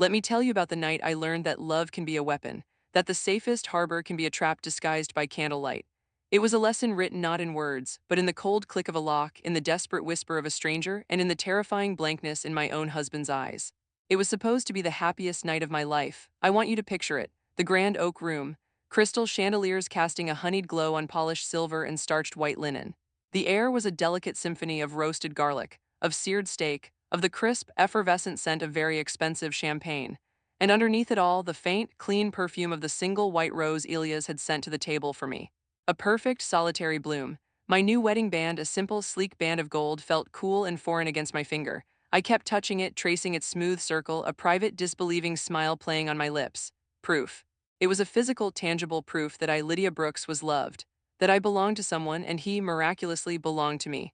Let me tell you about the night I learned that love can be a weapon, that the safest harbor can be a trap disguised by candlelight. It was a lesson written not in words, but in the cold click of a lock, in the desperate whisper of a stranger, and in the terrifying blankness in my own husband's eyes. It was supposed to be the happiest night of my life. I want you to picture it. The grand oak room, crystal chandeliers casting a honeyed glow on polished silver and starched white linen. The air was a delicate symphony of roasted garlic, of seared steak, of the crisp, effervescent scent of very expensive champagne. And underneath it all, the faint, clean perfume of the single white rose Elias had sent to the table for me. A perfect, solitary bloom. My new wedding band, a simple, sleek band of gold, felt cool and foreign against my finger. I kept touching it, tracing its smooth circle, a private, disbelieving smile playing on my lips. Proof. It was a physical, tangible proof that I, Lydia Brooks, was loved, that I belonged to someone and he, miraculously, belonged to me.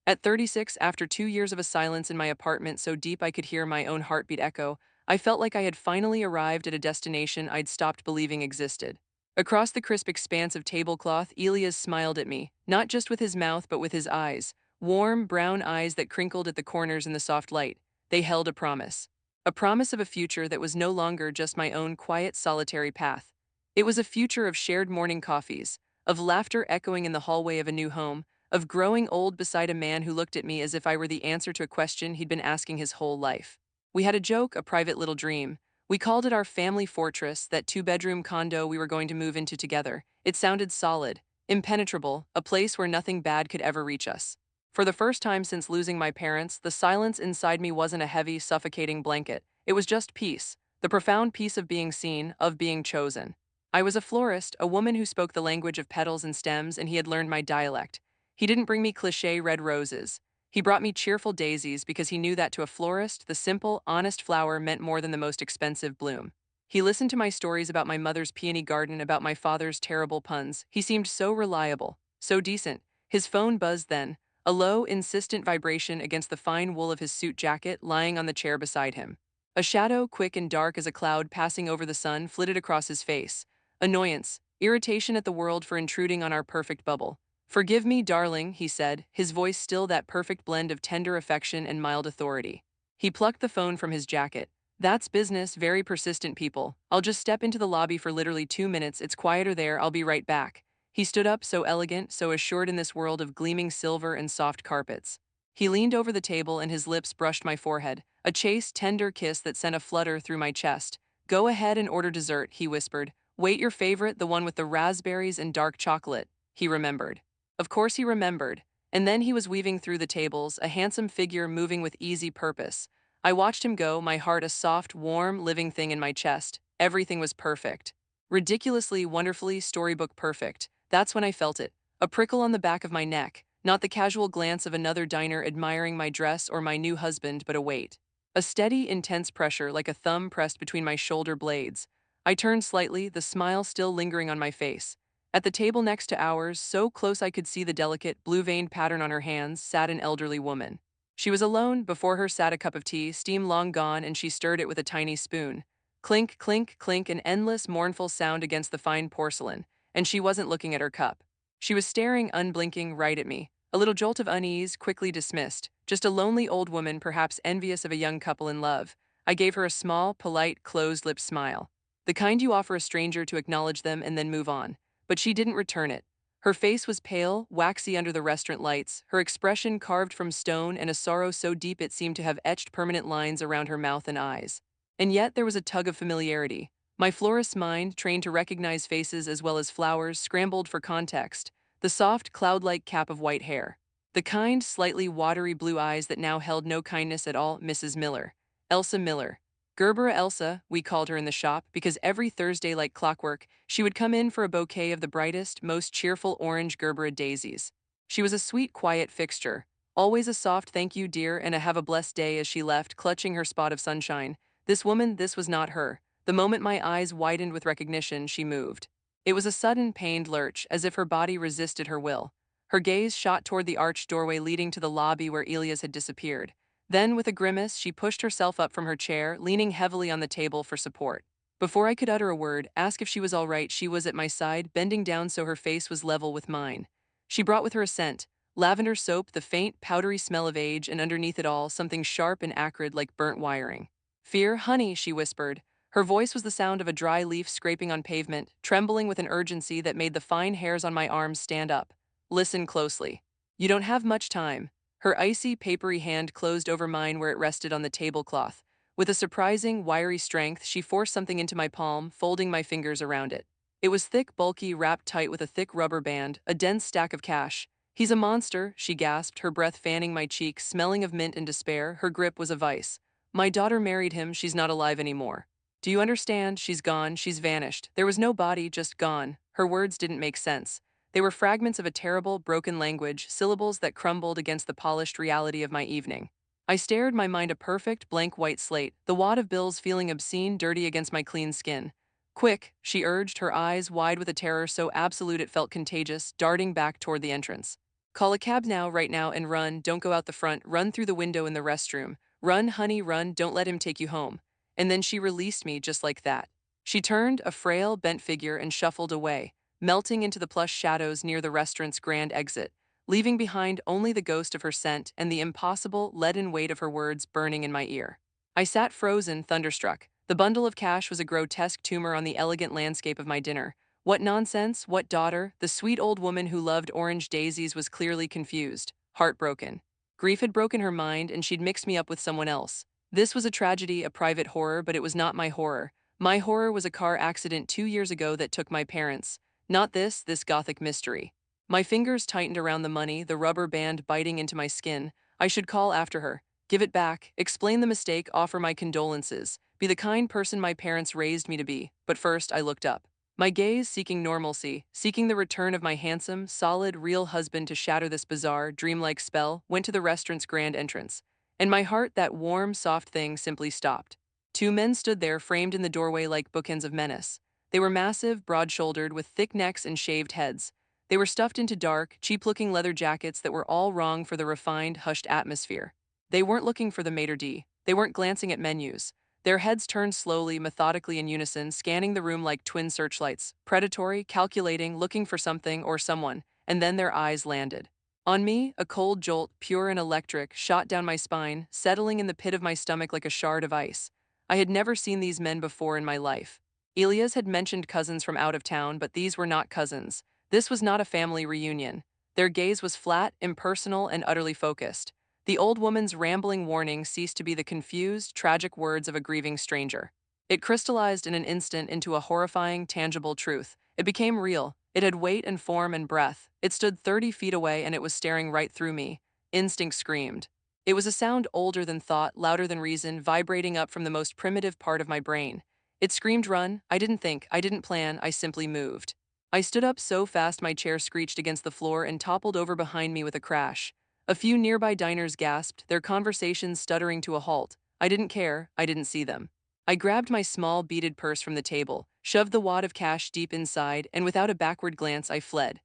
At 36, after 2 years of a silence in my apartment so deep I could hear my own heartbeat echo, I felt like I had finally arrived at a destination I'd stopped believing existed. Across the crisp expanse of tablecloth, Elias smiled at me, not just with his mouth but with his eyes, warm, brown eyes that crinkled at the corners in the soft light. They held a promise. A promise of a future that was no longer just my own quiet, solitary path. It was a future of shared morning coffees, of laughter echoing in the hallway of a new home, of growing old beside a man who looked at me as if I were the answer to a question he'd been asking his whole life. We had a joke, a private little dream. We called it our family fortress, that two-bedroom condo we were going to move into together. It sounded solid, impenetrable, a place where nothing bad could ever reach us. For the first time since losing my parents, the silence inside me wasn't a heavy, suffocating blanket. It was just peace, the profound peace of being seen, of being chosen. I was a florist, a woman who spoke the language of petals and stems, and he had learned my dialect. He didn't bring me cliché red roses. He brought me cheerful daisies because he knew that to a florist, the simple, honest flower meant more than the most expensive bloom. He listened to my stories about my mother's peony garden, about my father's terrible puns. He seemed so reliable, so decent. His phone buzzed then, a low, insistent vibration against the fine wool of his suit jacket lying on the chair beside him. A shadow, quick and dark as a cloud passing over the sun, flitted across his face. Annoyance, irritation at the world for intruding on our perfect bubble. "Forgive me, darling," he said, his voice still that perfect blend of tender affection and mild authority. He plucked the phone from his jacket. "That's business, very persistent people. I'll just step into the lobby for literally 2 minutes, it's quieter there, I'll be right back." He stood up, so elegant, so assured in this world of gleaming silver and soft carpets. He leaned over the table and his lips brushed my forehead, a chaste, tender kiss that sent a flutter through my chest. "Go ahead and order dessert," he whispered. "Wait, your favorite, the one with the raspberries and dark chocolate." He remembered. Of course he remembered, and then he was weaving through the tables, a handsome figure moving with easy purpose. I watched him go, my heart a soft, warm, living thing in my chest. Everything was perfect. Ridiculously, wonderfully, storybook perfect. That's when I felt it. A prickle on the back of my neck, not the casual glance of another diner admiring my dress or my new husband, but a weight. A steady, intense pressure, like a thumb pressed between my shoulder blades. I turned slightly, the smile still lingering on my face. At the table next to ours, so close I could see the delicate, blue-veined pattern on her hands, sat an elderly woman. She was alone. Before her sat a cup of tea, steam long gone, and she stirred it with a tiny spoon. Clink, clink, clink, an endless, mournful sound against the fine porcelain, and she wasn't looking at her cup. She was staring, unblinking, right at me. A little jolt of unease, quickly dismissed. Just a lonely old woman, perhaps envious of a young couple in love. I gave her a small, polite, closed-lipped smile. The kind you offer a stranger to acknowledge them and then move on. But she didn't return it. Her face was pale, waxy under the restaurant lights, her expression carved from stone, and a sorrow so deep it seemed to have etched permanent lines around her mouth and eyes. And yet there was a tug of familiarity. My florist's mind, trained to recognize faces as well as flowers, scrambled for context. The soft, cloud-like cap of white hair. The kind, slightly watery blue eyes that now held no kindness at all. Mrs. Miller. Elsa Miller. Gerbera Elsa, we called her in the shop, because every Thursday, like clockwork, she would come in for a bouquet of the brightest, most cheerful orange Gerbera daisies. She was a sweet, quiet fixture, always a soft "thank you, dear," and a "have a blessed day" as she left, clutching her spot of sunshine. This woman, this was not her. The moment my eyes widened with recognition, she moved. It was a sudden, pained lurch, as if her body resisted her will. Her gaze shot toward the arched doorway leading to the lobby where Elias had disappeared. Then, with a grimace, she pushed herself up from her chair, leaning heavily on the table for support. Before I could utter a word, ask if she was all right, she was at my side, bending down so her face was level with mine. She brought with her a scent, lavender soap, the faint, powdery smell of age, and underneath it all, something sharp and acrid like burnt wiring. Fear, honey, she whispered. Her voice was the sound of a dry leaf scraping on pavement, trembling with an urgency that made the fine hairs on my arms stand up. Listen closely. You don't have much time. Her icy, papery hand closed over mine where it rested on the tablecloth. With a surprising, wiry strength, she forced something into my palm, folding my fingers around it. It was thick, bulky, wrapped tight with a thick rubber band, a dense stack of cash. He's a monster, she gasped, her breath fanning my cheek, smelling of mint and despair. Her grip was a vice. My daughter married him, she's not alive anymore. Do you understand? She's gone, she's vanished. There was no body, just gone. Her words didn't make sense. They were fragments of a terrible, broken language, syllables that crumbled against the polished reality of my evening. I stared, my mind a perfect, blank white slate, the wad of bills feeling obscene, dirty against my clean skin. Quick, she urged, her eyes wide with a terror so absolute it felt contagious, darting back toward the entrance. Call a cab now, right now, and run, don't go out the front, run through the window in the restroom. Run, honey, run, don't let him take you home. And then she released me just like that. She turned, a frail, bent figure, and shuffled away, melting into the plush shadows near the restaurant's grand exit, leaving behind only the ghost of her scent and the impossible, leaden weight of her words burning in my ear. I sat frozen, thunderstruck. The bundle of cash was a grotesque tumor on the elegant landscape of my dinner. What nonsense, what daughter? The sweet old woman who loved orange daisies was clearly confused, heartbroken. Grief had broken her mind and she'd mixed me up with someone else. This was a tragedy, a private horror, but it was not my horror. My horror was a car accident 2 years ago that took my parents. Not this gothic mystery. My fingers tightened around the money, the rubber band biting into my skin. I should call after her, give it back, explain the mistake, offer my condolences, be the kind person my parents raised me to be. But first I looked up. My gaze seeking normalcy, seeking the return of my handsome, solid, real husband to shatter this bizarre, dreamlike spell, went to the restaurant's grand entrance. And my heart, that warm, soft thing, simply stopped. Two men stood there, framed in the doorway like bookends of menace. They were massive, broad-shouldered, with thick necks and shaved heads. They were stuffed into dark, cheap-looking leather jackets that were all wrong for the refined, hushed atmosphere. They weren't looking for the maitre d'. They weren't glancing at menus. Their heads turned slowly, methodically in unison, scanning the room like twin searchlights, predatory, calculating, looking for something or someone, and then their eyes landed. On me, a cold jolt, pure and electric, shot down my spine, settling in the pit of my stomach like a shard of ice. I had never seen these men before in my life. Elias had mentioned cousins from out of town, but these were not cousins. This was not a family reunion. Their gaze was flat, impersonal, and utterly focused. The old woman's rambling warning ceased to be the confused, tragic words of a grieving stranger. It crystallized in an instant into a horrifying, tangible truth. It became real. It had weight and form and breath. It stood 30 feet away and it was staring right through me. Instinct screamed. It was a sound older than thought, louder than reason, vibrating up from the most primitive part of my brain. It screamed, run. I didn't think, I didn't plan, I simply moved. I stood up so fast my chair screeched against the floor and toppled over behind me with a crash. A few nearby diners gasped, their conversations stuttering to a halt. I didn't care, I didn't see them. I grabbed my small beaded purse from the table, shoved the wad of cash deep inside, and without a backward glance I fled.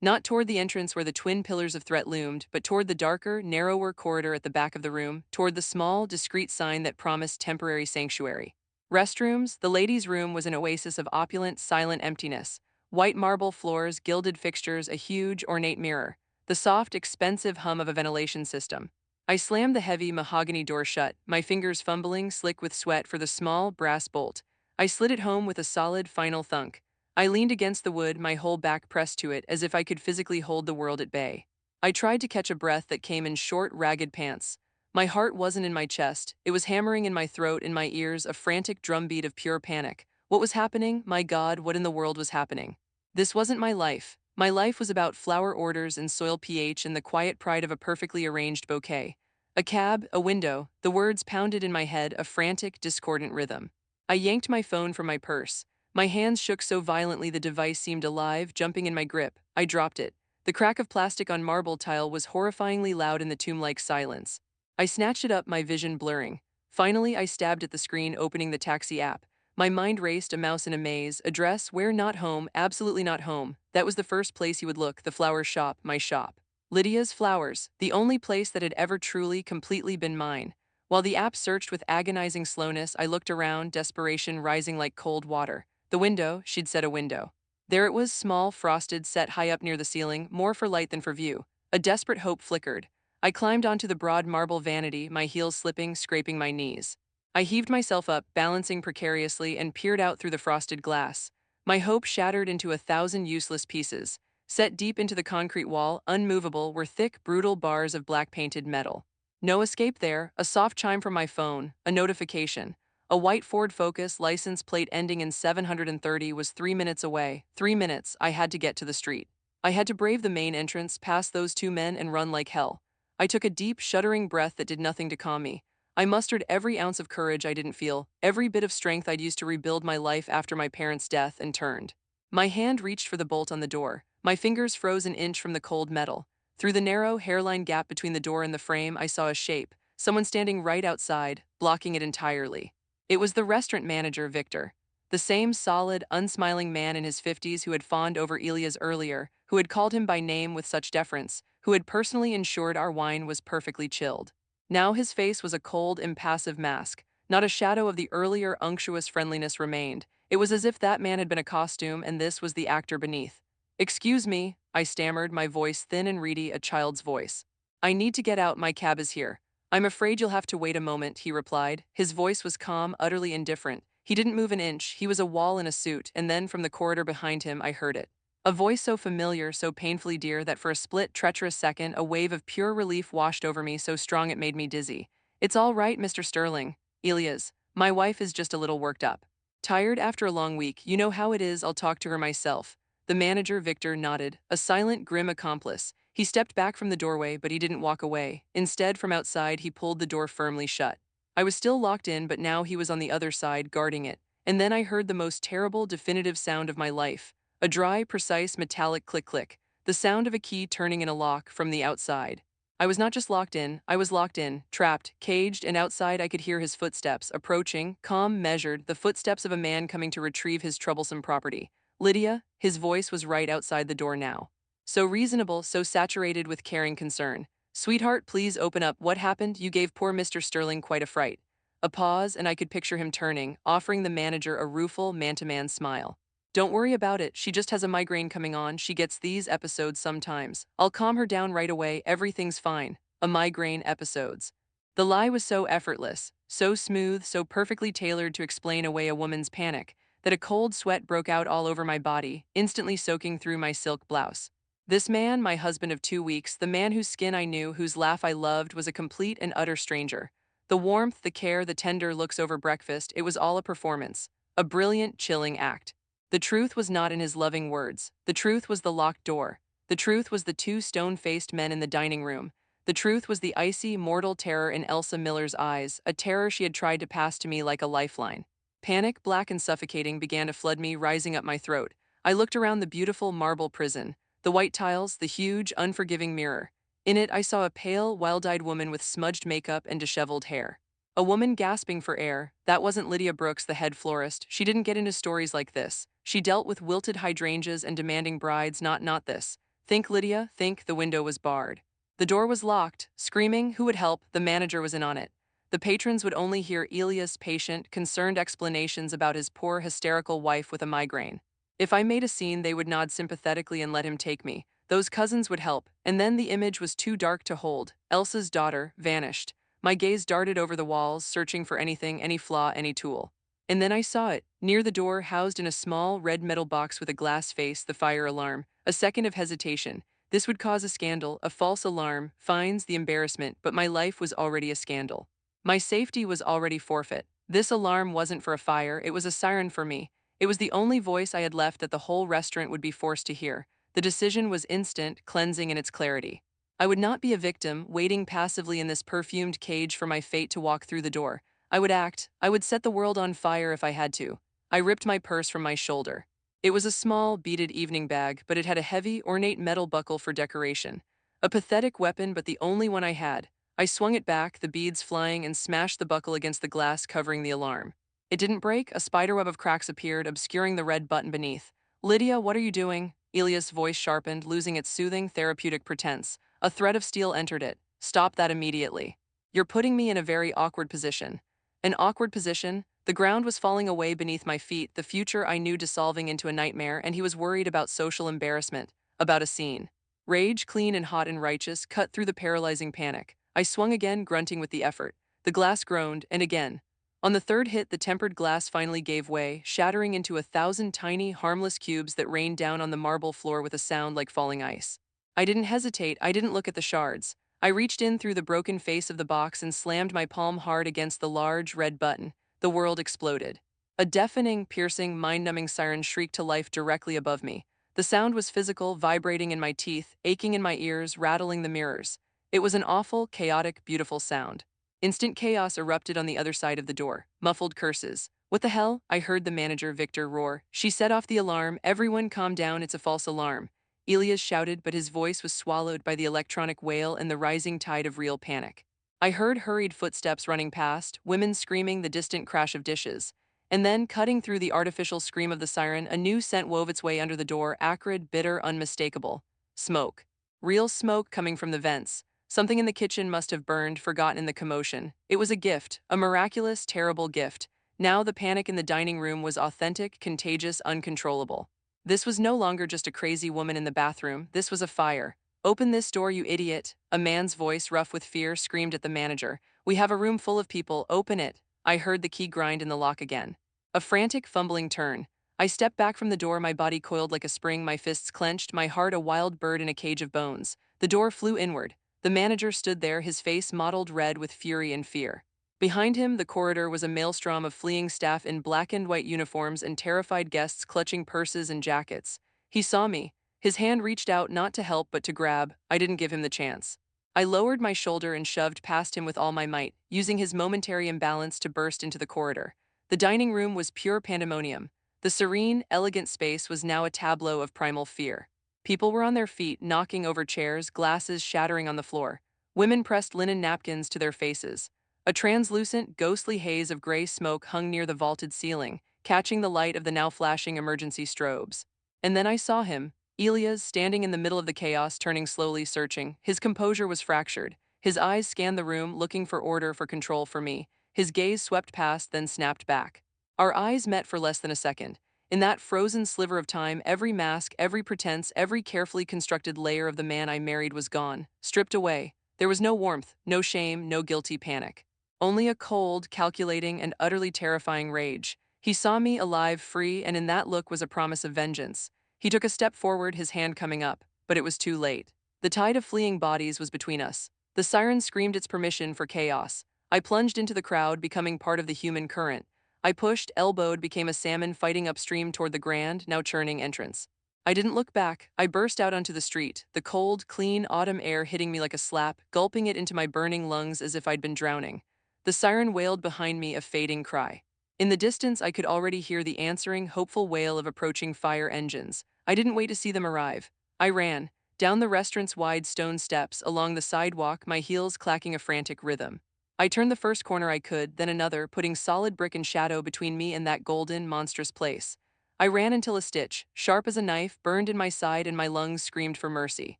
Not toward the entrance where the twin pillars of threat loomed, but toward the darker, narrower corridor at the back of the room, toward the small, discreet sign that promised temporary sanctuary. Restrooms, the ladies' room was an oasis of opulent, silent emptiness. White marble floors, gilded fixtures, a huge, ornate mirror. The soft, expensive hum of a ventilation system. I slammed the heavy mahogany door shut, my fingers fumbling, slick with sweat for the small, brass bolt. I slid it home with a solid, final thunk. I leaned against the wood, my whole back pressed to it, as if I could physically hold the world at bay. I tried to catch a breath that came in short, ragged pants. My heart wasn't in my chest. It was hammering in my throat, in my ears, a frantic drumbeat of pure panic. What was happening? My God, what in the world was happening? This wasn't my life. My life was about flower orders and soil pH and the quiet pride of a perfectly arranged bouquet. A cab, a window, the words pounded in my head, a frantic, discordant rhythm. I yanked my phone from my purse. My hands shook so violently the device seemed alive, jumping in my grip. I dropped it. The crack of plastic on marble tile was horrifyingly loud in the tomb-like silence. I snatched it up, my vision blurring. Finally, I stabbed at the screen, opening the taxi app. My mind raced, a mouse in a maze. Address, where? Not home, absolutely not home. That was the first place he would look, the flower shop, my shop. Lydia's Flowers, the only place that had ever truly, completely been mine. While the app searched with agonizing slowness, I looked around, desperation rising like cold water. The window, she'd said a window. There it was, small, frosted, set high up near the ceiling, more for light than for view. A desperate hope flickered. I climbed onto the broad marble vanity, my heels slipping, scraping my knees. I heaved myself up, balancing precariously, and peered out through the frosted glass. My hope shattered into 1,000 useless pieces. Set deep into the concrete wall, unmovable, were thick, brutal bars of black-painted metal. No escape there, a soft chime from my phone, a notification. A white Ford Focus license plate ending in 730 was 3 minutes away. 3 minutes, I had to get to the street. I had to brave the main entrance, past those two men, and run like hell. I took a deep, shuddering breath that did nothing to calm me. I mustered every ounce of courage I didn't feel, every bit of strength I'd used to rebuild my life after my parents' death, and turned. My hand reached for the bolt on the door. My fingers froze an inch from the cold metal. Through the narrow, hairline gap between the door and the frame, I saw a shape, someone standing right outside, blocking it entirely. It was the restaurant manager, Victor. The same solid, unsmiling man in his 50s who had fawned over Elias earlier, who had called him by name with such deference, who had personally ensured our wine was perfectly chilled. Now his face was a cold, impassive mask. Not a shadow of the earlier unctuous friendliness remained. It was as if that man had been a costume and this was the actor beneath. "Excuse me," I stammered, my voice thin and reedy, a child's voice. "I need to get out, my cab is here." "I'm afraid you'll have to wait a moment," he replied. His voice was calm, utterly indifferent. He didn't move an inch, he was a wall in a suit, and then from the corridor behind him I heard it. A voice so familiar, so painfully dear that for a split, treacherous second, a wave of pure relief washed over me, so strong it made me dizzy. "It's all right, Mr. Sterling." "Elias, my wife is just a little worked up. Tired after a long week, you know how it is, I'll talk to her myself." The manager, Victor, nodded, a silent, grim accomplice. He stepped back from the doorway, but he didn't walk away. Instead, from outside, he pulled the door firmly shut. I was still locked in, but now he was on the other side, guarding it. And then I heard the most terrible, definitive sound of my life. A dry, precise, metallic click-click. The sound of a key turning in a lock from the outside. I was not just locked in, I was locked in, trapped, caged, and outside I could hear his footsteps, approaching, calm, measured, the footsteps of a man coming to retrieve his troublesome property. "Lydia," his voice was right outside the door now. So reasonable, so saturated with caring concern. "Sweetheart, please open up. What happened? You gave poor Mr. Sterling quite a fright." A pause, and I could picture him turning, offering the manager a rueful, man-to-man smile. "Don't worry about it, she just has a migraine coming on, she gets these episodes sometimes. I'll calm her down right away, everything's fine." A migraine episodes. The lie was so effortless, so smooth, so perfectly tailored to explain away a woman's panic, that a cold sweat broke out all over my body, instantly soaking through my silk blouse. This man, my husband of 2 weeks, the man whose skin I knew, whose laugh I loved, was a complete and utter stranger. The warmth, the care, the tender looks over breakfast, it was all a performance. A brilliant, chilling act. The truth was not in his loving words. The truth was the locked door. The truth was the two stone-faced men in the dining room. The truth was the icy, mortal terror in Elsa Miller's eyes, a terror she had tried to pass to me like a lifeline. Panic, black and suffocating, began to flood me, rising up my throat. I looked around the beautiful marble prison. The white tiles, the huge, unforgiving mirror. In it, I saw a pale, wild-eyed woman with smudged makeup and disheveled hair. A woman gasping for air. That wasn't Lydia Brooks, the head florist. She didn't get into stories like this. She dealt with wilted hydrangeas and demanding brides, not this. Think, Lydia, think. The window was barred. The door was locked. Screaming, who would help? The manager was in on it. The patrons would only hear Elias' patient, concerned explanations about his poor, hysterical wife with a migraine. If I made a scene, they would nod sympathetically and let him take me. Those cousins would help, and then the image was too dark to hold. Elsa's daughter vanished. My gaze darted over the walls, searching for anything, any flaw, any tool. And then I saw it, near the door, housed in a small, red metal box with a glass face, the fire alarm. A second of hesitation. This would cause a scandal, a false alarm, fines, the embarrassment, but my life was already a scandal. My safety was already forfeit. This alarm wasn't for a fire, it was a siren for me. It was the only voice I had left that the whole restaurant would be forced to hear. The decision was instant, cleansing in its clarity. I would not be a victim, waiting passively in this perfumed cage for my fate to walk through the door. I would act. I would set the world on fire if I had to. I ripped my purse from my shoulder. It was a small, beaded evening bag, but it had a heavy, ornate metal buckle for decoration. A pathetic weapon, but the only one I had. I swung it back, the beads flying, and smashed the buckle against the glass covering the alarm. It didn't break. A spiderweb of cracks appeared, obscuring the red button beneath. "Lydia, what are you doing?" Elias' voice sharpened, losing its soothing, therapeutic pretense. A thread of steel entered it. "Stop that immediately. You're putting me in a very awkward position." An awkward position? The ground was falling away beneath my feet, the future I knew dissolving into a nightmare, and he was worried about social embarrassment, about a scene. Rage, clean and hot and righteous, cut through the paralyzing panic. I swung again, grunting with the effort. The glass groaned, and again. On the third hit, the tempered glass finally gave way, shattering into 1,000 tiny, harmless cubes that rained down on the marble floor with a sound like falling ice. I didn't hesitate, I didn't look at the shards. I reached in through the broken face of the box and slammed my palm hard against the large, red button. The world exploded. A deafening, piercing, mind-numbing siren shrieked to life directly above me. The sound was physical, vibrating in my teeth, aching in my ears, rattling the mirrors. It was an awful, chaotic, beautiful sound. Instant chaos erupted on the other side of the door. Muffled curses. "What the hell?" I heard the manager, Victor, roar. "She set off the alarm. Everyone calm down, it's a false alarm." Elias shouted, but his voice was swallowed by the electronic wail and the rising tide of real panic. I heard hurried footsteps running past, women screaming, the distant crash of dishes. And then, cutting through the artificial scream of the siren, a new scent wove its way under the door, acrid, bitter, unmistakable. Smoke. Real smoke coming from the vents. Something in the kitchen must have burned, forgotten in the commotion. It was a gift, a miraculous, terrible gift. Now the panic in the dining room was authentic, contagious, uncontrollable. This was no longer just a crazy woman in the bathroom, this was a fire. "Open this door, you idiot," a man's voice, rough with fear, screamed at the manager. "We have a room full of people, open it." I heard the key grind in the lock again. A frantic, fumbling turn. I stepped back from the door, my body coiled like a spring, my fists clenched, my heart a wild bird in a cage of bones. The door flew inward. The manager stood there, his face mottled red with fury and fear. Behind him, the corridor was a maelstrom of fleeing staff in black and white uniforms and terrified guests clutching purses and jackets. He saw me. His hand reached out, not to help but to grab. I didn't give him the chance. I lowered my shoulder and shoved past him with all my might, using his momentary imbalance to burst into the corridor. The dining room was pure pandemonium. The serene, elegant space was now a tableau of primal fear. People were on their feet, knocking over chairs, glasses shattering on the floor. Women pressed linen napkins to their faces. A translucent, ghostly haze of gray smoke hung near the vaulted ceiling, catching the light of the now flashing emergency strobes. And then I saw him, Elias, standing in the middle of the chaos, turning slowly, searching. His composure was fractured. His eyes scanned the room, looking for order, for control, for me. His gaze swept past, then snapped back. Our eyes met for less than a second. In that frozen sliver of time, every mask, every pretense, every carefully constructed layer of the man I married was gone, stripped away. There was no warmth, no shame, no guilty panic. Only a cold, calculating, and utterly terrifying rage. He saw me alive, free, and in that look was a promise of vengeance. He took a step forward, his hand coming up, but it was too late. The tide of fleeing bodies was between us. The siren screamed its permission for chaos. I plunged into the crowd, becoming part of the human current. I pushed, elbowed, became a salmon fighting upstream toward the grand, now churning entrance. I didn't look back. I burst out onto the street, the cold, clean autumn air hitting me like a slap, gulping it into my burning lungs as if I'd been drowning. The siren wailed behind me, a fading cry. In the distance, I could already hear the answering, hopeful wail of approaching fire engines. I didn't wait to see them arrive. I ran, down the restaurant's wide stone steps, along the sidewalk, my heels clacking a frantic rhythm. I turned the first corner I could, then another, putting solid brick and shadow between me and that golden, monstrous place. I ran until a stitch, sharp as a knife, burned in my side and my lungs screamed for mercy.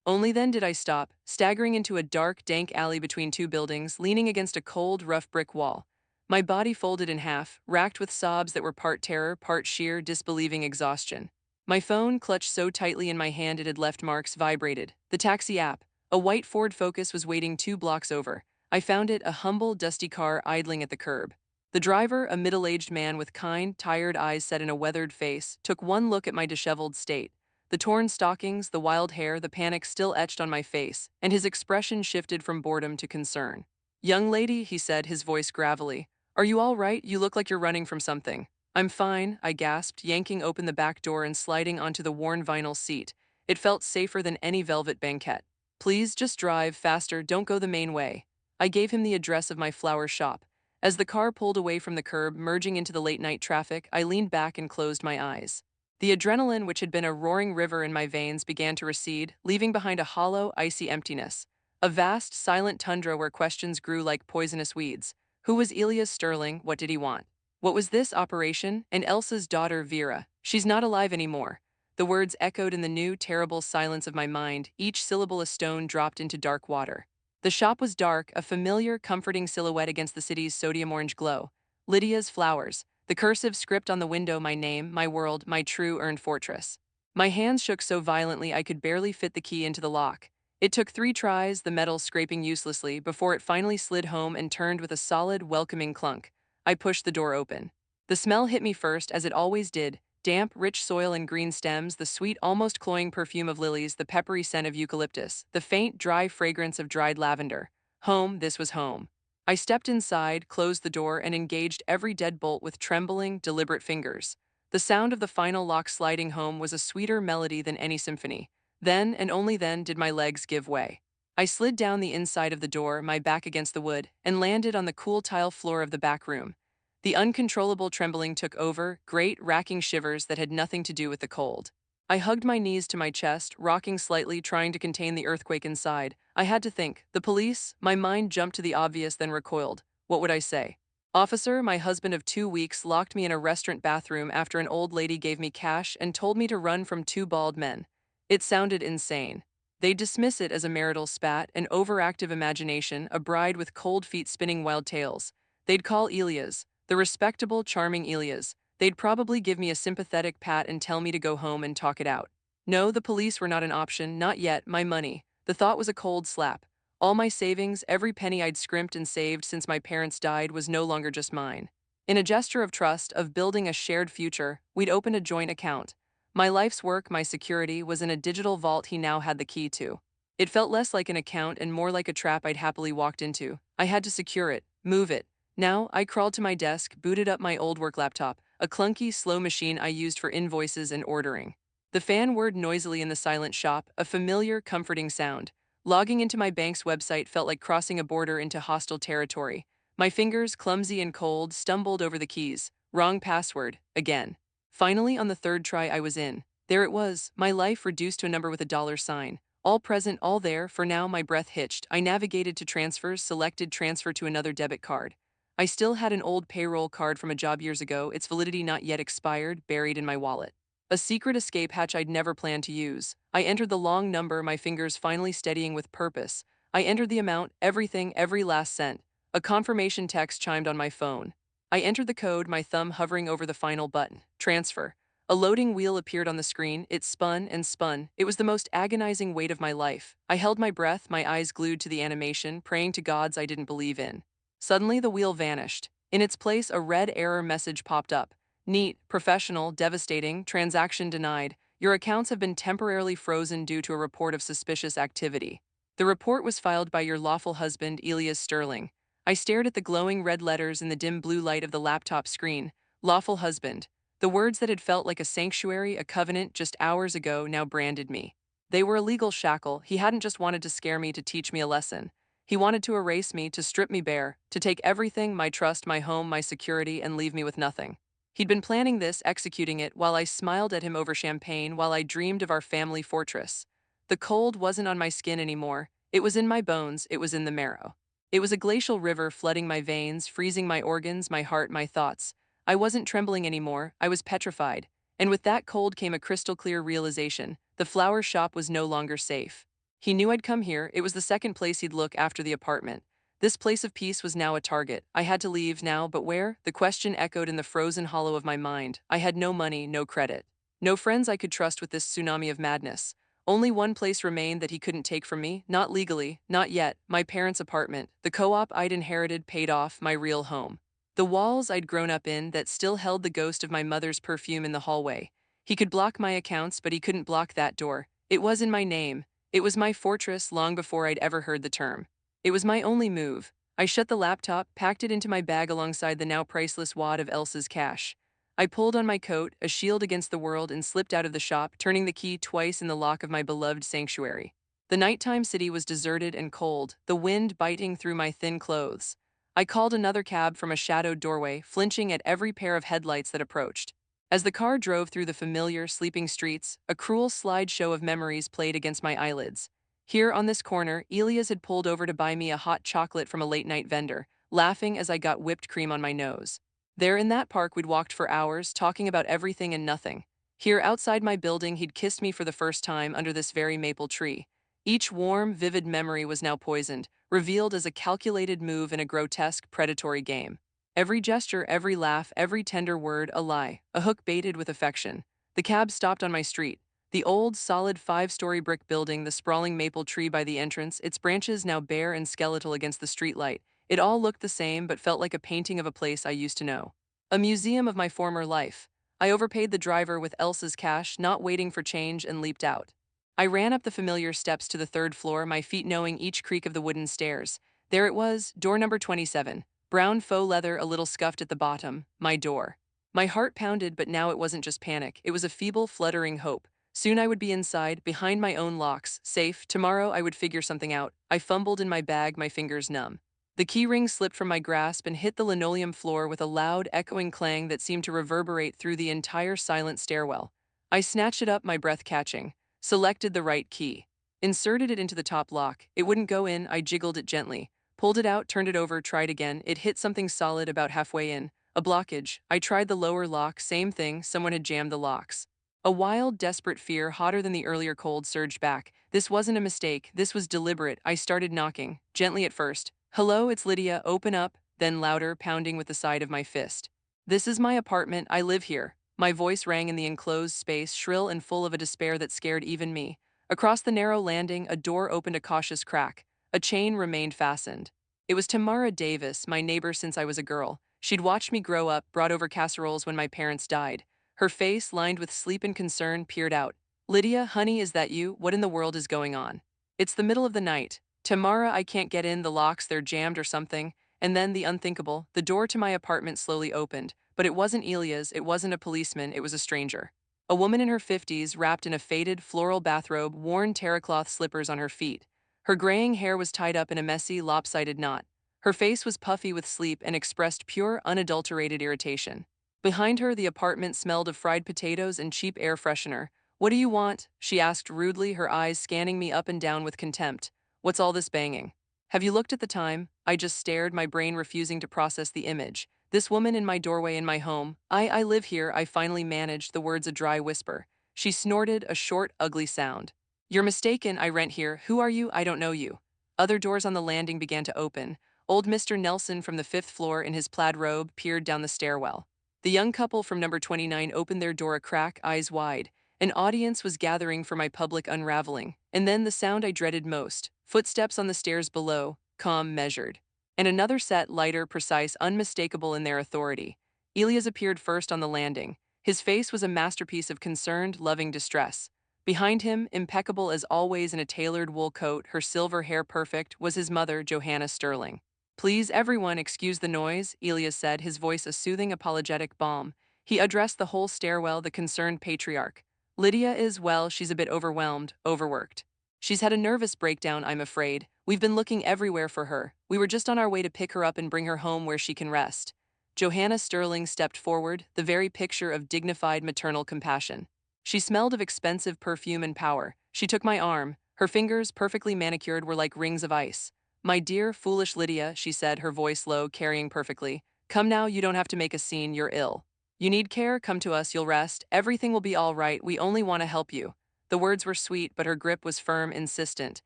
Only then did I stop, staggering into a dark, dank alley between two buildings, leaning against a cold, rough brick wall. My body folded in half, racked with sobs that were part terror, part sheer, disbelieving exhaustion. My phone, clutched so tightly in my hand it had left marks, vibrated. The taxi app. A white Ford Focus was waiting 2 blocks over. I found it, a humble, dusty car idling at the curb. The driver, a middle-aged man with kind, tired eyes set in a weathered face, took one look at my disheveled state. The torn stockings, the wild hair, the panic still etched on my face, and his expression shifted from boredom to concern. "Young lady," he said, his voice gravelly, "are you all right? You look like you're running from something." "I'm fine," I gasped, yanking open the back door and sliding onto the worn vinyl seat. It felt safer than any velvet banquette. "Please, just drive faster, don't go the main way." I gave him the address of my flower shop. As the car pulled away from the curb, merging into the late-night traffic, I leaned back and closed my eyes. The adrenaline, which had been a roaring river in my veins, began to recede, leaving behind a hollow, icy emptiness. A vast, silent tundra where questions grew like poisonous weeds. Who was Elias Sterling? What did he want? What was this operation? And Elsa's daughter, Vera. She's not alive anymore. The words echoed in the new, terrible silence of my mind, each syllable a stone dropped into dark water. The shop was dark, a familiar, comforting silhouette against the city's sodium-orange glow. Lydia's Flowers. The cursive script on the window, my name, my world, my true earned fortress. My hands shook so violently I could barely fit the key into the lock. It took 3 tries, the metal scraping uselessly, before it finally slid home and turned with a solid, welcoming clunk. I pushed the door open. The smell hit me first, as it always did: damp, rich soil and green stems, the sweet, almost cloying perfume of lilies, the peppery scent of eucalyptus, the faint, dry fragrance of dried lavender. Home, this was home. I stepped inside, closed the door, and engaged every deadbolt with trembling, deliberate fingers. The sound of the final lock sliding home was a sweeter melody than any symphony. Then, and only then, did my legs give way. I slid down the inside of the door, my back against the wood, and landed on the cool tile floor of the back room. The uncontrollable trembling took over, great, racking shivers that had nothing to do with the cold. I hugged my knees to my chest, rocking slightly, trying to contain the earthquake inside. I had to think. The police? My mind jumped to the obvious, then recoiled. What would I say? Officer, my husband of 2 weeks, locked me in a restaurant bathroom after an old lady gave me cash and told me to run from two bald men. It sounded insane. They'd dismiss it as a marital spat, an overactive imagination, a bride with cold feet spinning wild tales. They'd call Elias, the respectable, charming Elias. They'd probably give me a sympathetic pat and tell me to go home and talk it out. No, the police were not an option, not yet. My money. The thought was a cold slap. All my savings, every penny I'd scrimped and saved since my parents died, was no longer just mine. In a gesture of trust, of building a shared future, we'd opened a joint account. My life's work, my security, was in a digital vault he now had the key to. It felt less like an account and more like a trap I'd happily walked into. I had to secure it, move it. Now, I crawled to my desk, booted up my old work laptop, a clunky, slow machine I used for invoices and ordering. The fan whirred noisily in the silent shop, a familiar, comforting sound. Logging into my bank's website felt like crossing a border into hostile territory. My fingers, clumsy and cold, stumbled over the keys. Wrong password, again. Finally, on the third try, I was in. There it was, my life reduced to a number with a dollar sign. All present, all there. For now, my breath hitched. I navigated to transfers, selected transfer to another debit card. I still had an old payroll card from a job years ago, its validity not yet expired, buried in my wallet. A secret escape hatch I'd never planned to use. I entered the long number, my fingers finally steadying with purpose. I entered the amount, everything, every last cent. A confirmation text chimed on my phone. I entered the code, my thumb hovering over the final button. Transfer. A loading wheel appeared on the screen. It spun and spun. It was the most agonizing wait of my life. I held my breath, my eyes glued to the animation, praying to gods I didn't believe in. Suddenly, the wheel vanished. In its place, a red error message popped up. Neat, professional, devastating, transaction denied. Your accounts have been temporarily frozen due to a report of suspicious activity. The report was filed by your lawful husband, Elias Sterling. I stared at the glowing red letters in the dim blue light of the laptop screen. Lawful husband. The words that had felt like a sanctuary, a covenant just hours ago, now branded me. They were a legal shackle. He hadn't just wanted to scare me, to teach me a lesson. He wanted to erase me, to strip me bare, to take everything, my trust, my home, my security, and leave me with nothing. He'd been planning this, executing it, while I smiled at him over champagne, while I dreamed of our family fortress. The cold wasn't on my skin anymore. It was in my bones, it was in the marrow. It was a glacial river flooding my veins, freezing my organs, my heart, my thoughts. I wasn't trembling anymore, I was petrified. And with that cold came a crystal-clear realization: the flower shop was no longer safe. He knew I'd come here. It was the second place he'd look after the apartment. This place of peace was now a target. I had to leave now, but where? The question echoed in the frozen hollow of my mind. I had no money, no credit. No friends I could trust with this tsunami of madness. Only one place remained that he couldn't take from me, not legally, not yet: my parents' apartment, the co-op I'd inherited, paid off, my real home. The walls I'd grown up in that still held the ghost of my mother's perfume in the hallway. He could block my accounts, but he couldn't block that door. It was in my name. It was my fortress long before I'd ever heard the term. It was my only move. I shut the laptop, packed it into my bag alongside the now priceless wad of Elsa's cash. I pulled on my coat, a shield against the world, and slipped out of the shop, turning the key twice in the lock of my beloved sanctuary. The nighttime city was deserted and cold, the wind biting through my thin clothes. I called another cab from a shadowed doorway, flinching at every pair of headlights that approached. As the car drove through the familiar, sleeping streets, a cruel slideshow of memories played against my eyelids. Here on this corner, Elias had pulled over to buy me a hot chocolate from a late-night vendor, laughing as I got whipped cream on my nose. There in that park we'd walked for hours, talking about everything and nothing. Here outside my building he'd kissed me for the first time under this very maple tree. Each warm, vivid memory was now poisoned, revealed as a calculated move in a grotesque, predatory game. Every gesture, every laugh, every tender word, a lie, a hook baited with affection. The cab stopped on my street. The old, solid five-story brick building, the sprawling maple tree by the entrance, its branches now bare and skeletal against the streetlight, It all looked the same but felt like a painting of a place I used to know. A museum of my former life. I overpaid the driver with Elsa's cash, not waiting for change, and leaped out. I ran up the familiar steps to the third floor, my feet knowing each creak of the wooden stairs. There it was, door number 27. Brown faux leather, a little scuffed at the bottom, my door. My heart pounded, but now it wasn't just panic, it was a feeble, fluttering hope. Soon I would be inside, behind my own locks, safe. Tomorrow I would figure something out. I fumbled in my bag, my fingers numb. The key ring slipped from my grasp and hit the linoleum floor with a loud, echoing clang that seemed to reverberate through the entire silent stairwell. I snatched it up, my breath catching, selected the right key, inserted it into the top lock. It wouldn't go in. I jiggled it gently, pulled it out, turned it over, tried again. It hit something solid about halfway in. A blockage. I tried the lower lock, same thing, someone had jammed the locks. A wild, desperate fear, hotter than the earlier cold, surged back. This wasn't a mistake, this was deliberate. I started knocking, gently at first. Hello, it's Lydia, open up, then louder, pounding with the side of my fist. This is my apartment, I live here. My voice rang in the enclosed space, shrill and full of a despair that scared even me. Across the narrow landing, a door opened a cautious crack. A chain remained fastened. It was Tamara Davis, my neighbor since I was a girl. She'd watched me grow up, brought over casseroles when my parents died. Her face, lined with sleep and concern, peered out. Lydia, honey, is that you? What in the world is going on? It's the middle of the night. Tamara, I can't get in, the locks, they're jammed or something. And then the unthinkable, the door to my apartment slowly opened. But it wasn't Elias, it wasn't a policeman, it was a stranger. A woman in her 50s, wrapped in a faded, floral bathrobe, worn terracloth slippers on her feet. Her graying hair was tied up in a messy, lopsided knot. Her face was puffy with sleep and expressed pure, unadulterated irritation. Behind her, the apartment smelled of fried potatoes and cheap air freshener. What do you want? She asked rudely, her eyes scanning me up and down with contempt. What's all this banging? Have you looked at the time? I just stared, my brain refusing to process the image. This woman in my doorway in my home. I live here, I finally managed, the words a dry whisper. She snorted, a short, ugly sound. You're mistaken, I rent here. Who are you? I don't know you. Other doors on the landing began to open. Old Mr. Nelson from the 5th floor in his plaid robe peered down the stairwell. The young couple from number 29 opened their door a crack, eyes wide. An audience was gathering for my public unraveling. And then the sound I dreaded most. Footsteps on the stairs below, calm, measured. And another set, lighter, precise, unmistakable in their authority. Elias appeared first on the landing. His face was a masterpiece of concerned, loving distress. Behind him, impeccable as always in a tailored wool coat, her silver hair perfect, was his mother, Johanna Sterling. Please, everyone, excuse the noise, Elias said, his voice a soothing, apologetic balm. He addressed the whole stairwell, the concerned patriarch. Lydia is, well, she's a bit overwhelmed, overworked. She's had a nervous breakdown, I'm afraid. We've been looking everywhere for her. We were just on our way to pick her up and bring her home where she can rest. Johanna Sterling stepped forward, the very picture of dignified maternal compassion. She smelled of expensive perfume and power. She took my arm. Her fingers, perfectly manicured, were like rings of ice. My dear, foolish Lydia, she said, her voice low, carrying perfectly. Come now, you don't have to make a scene, you're ill. You need care, come to us, you'll rest. Everything will be all right, we only want to help you. The words were sweet, but her grip was firm, insistent.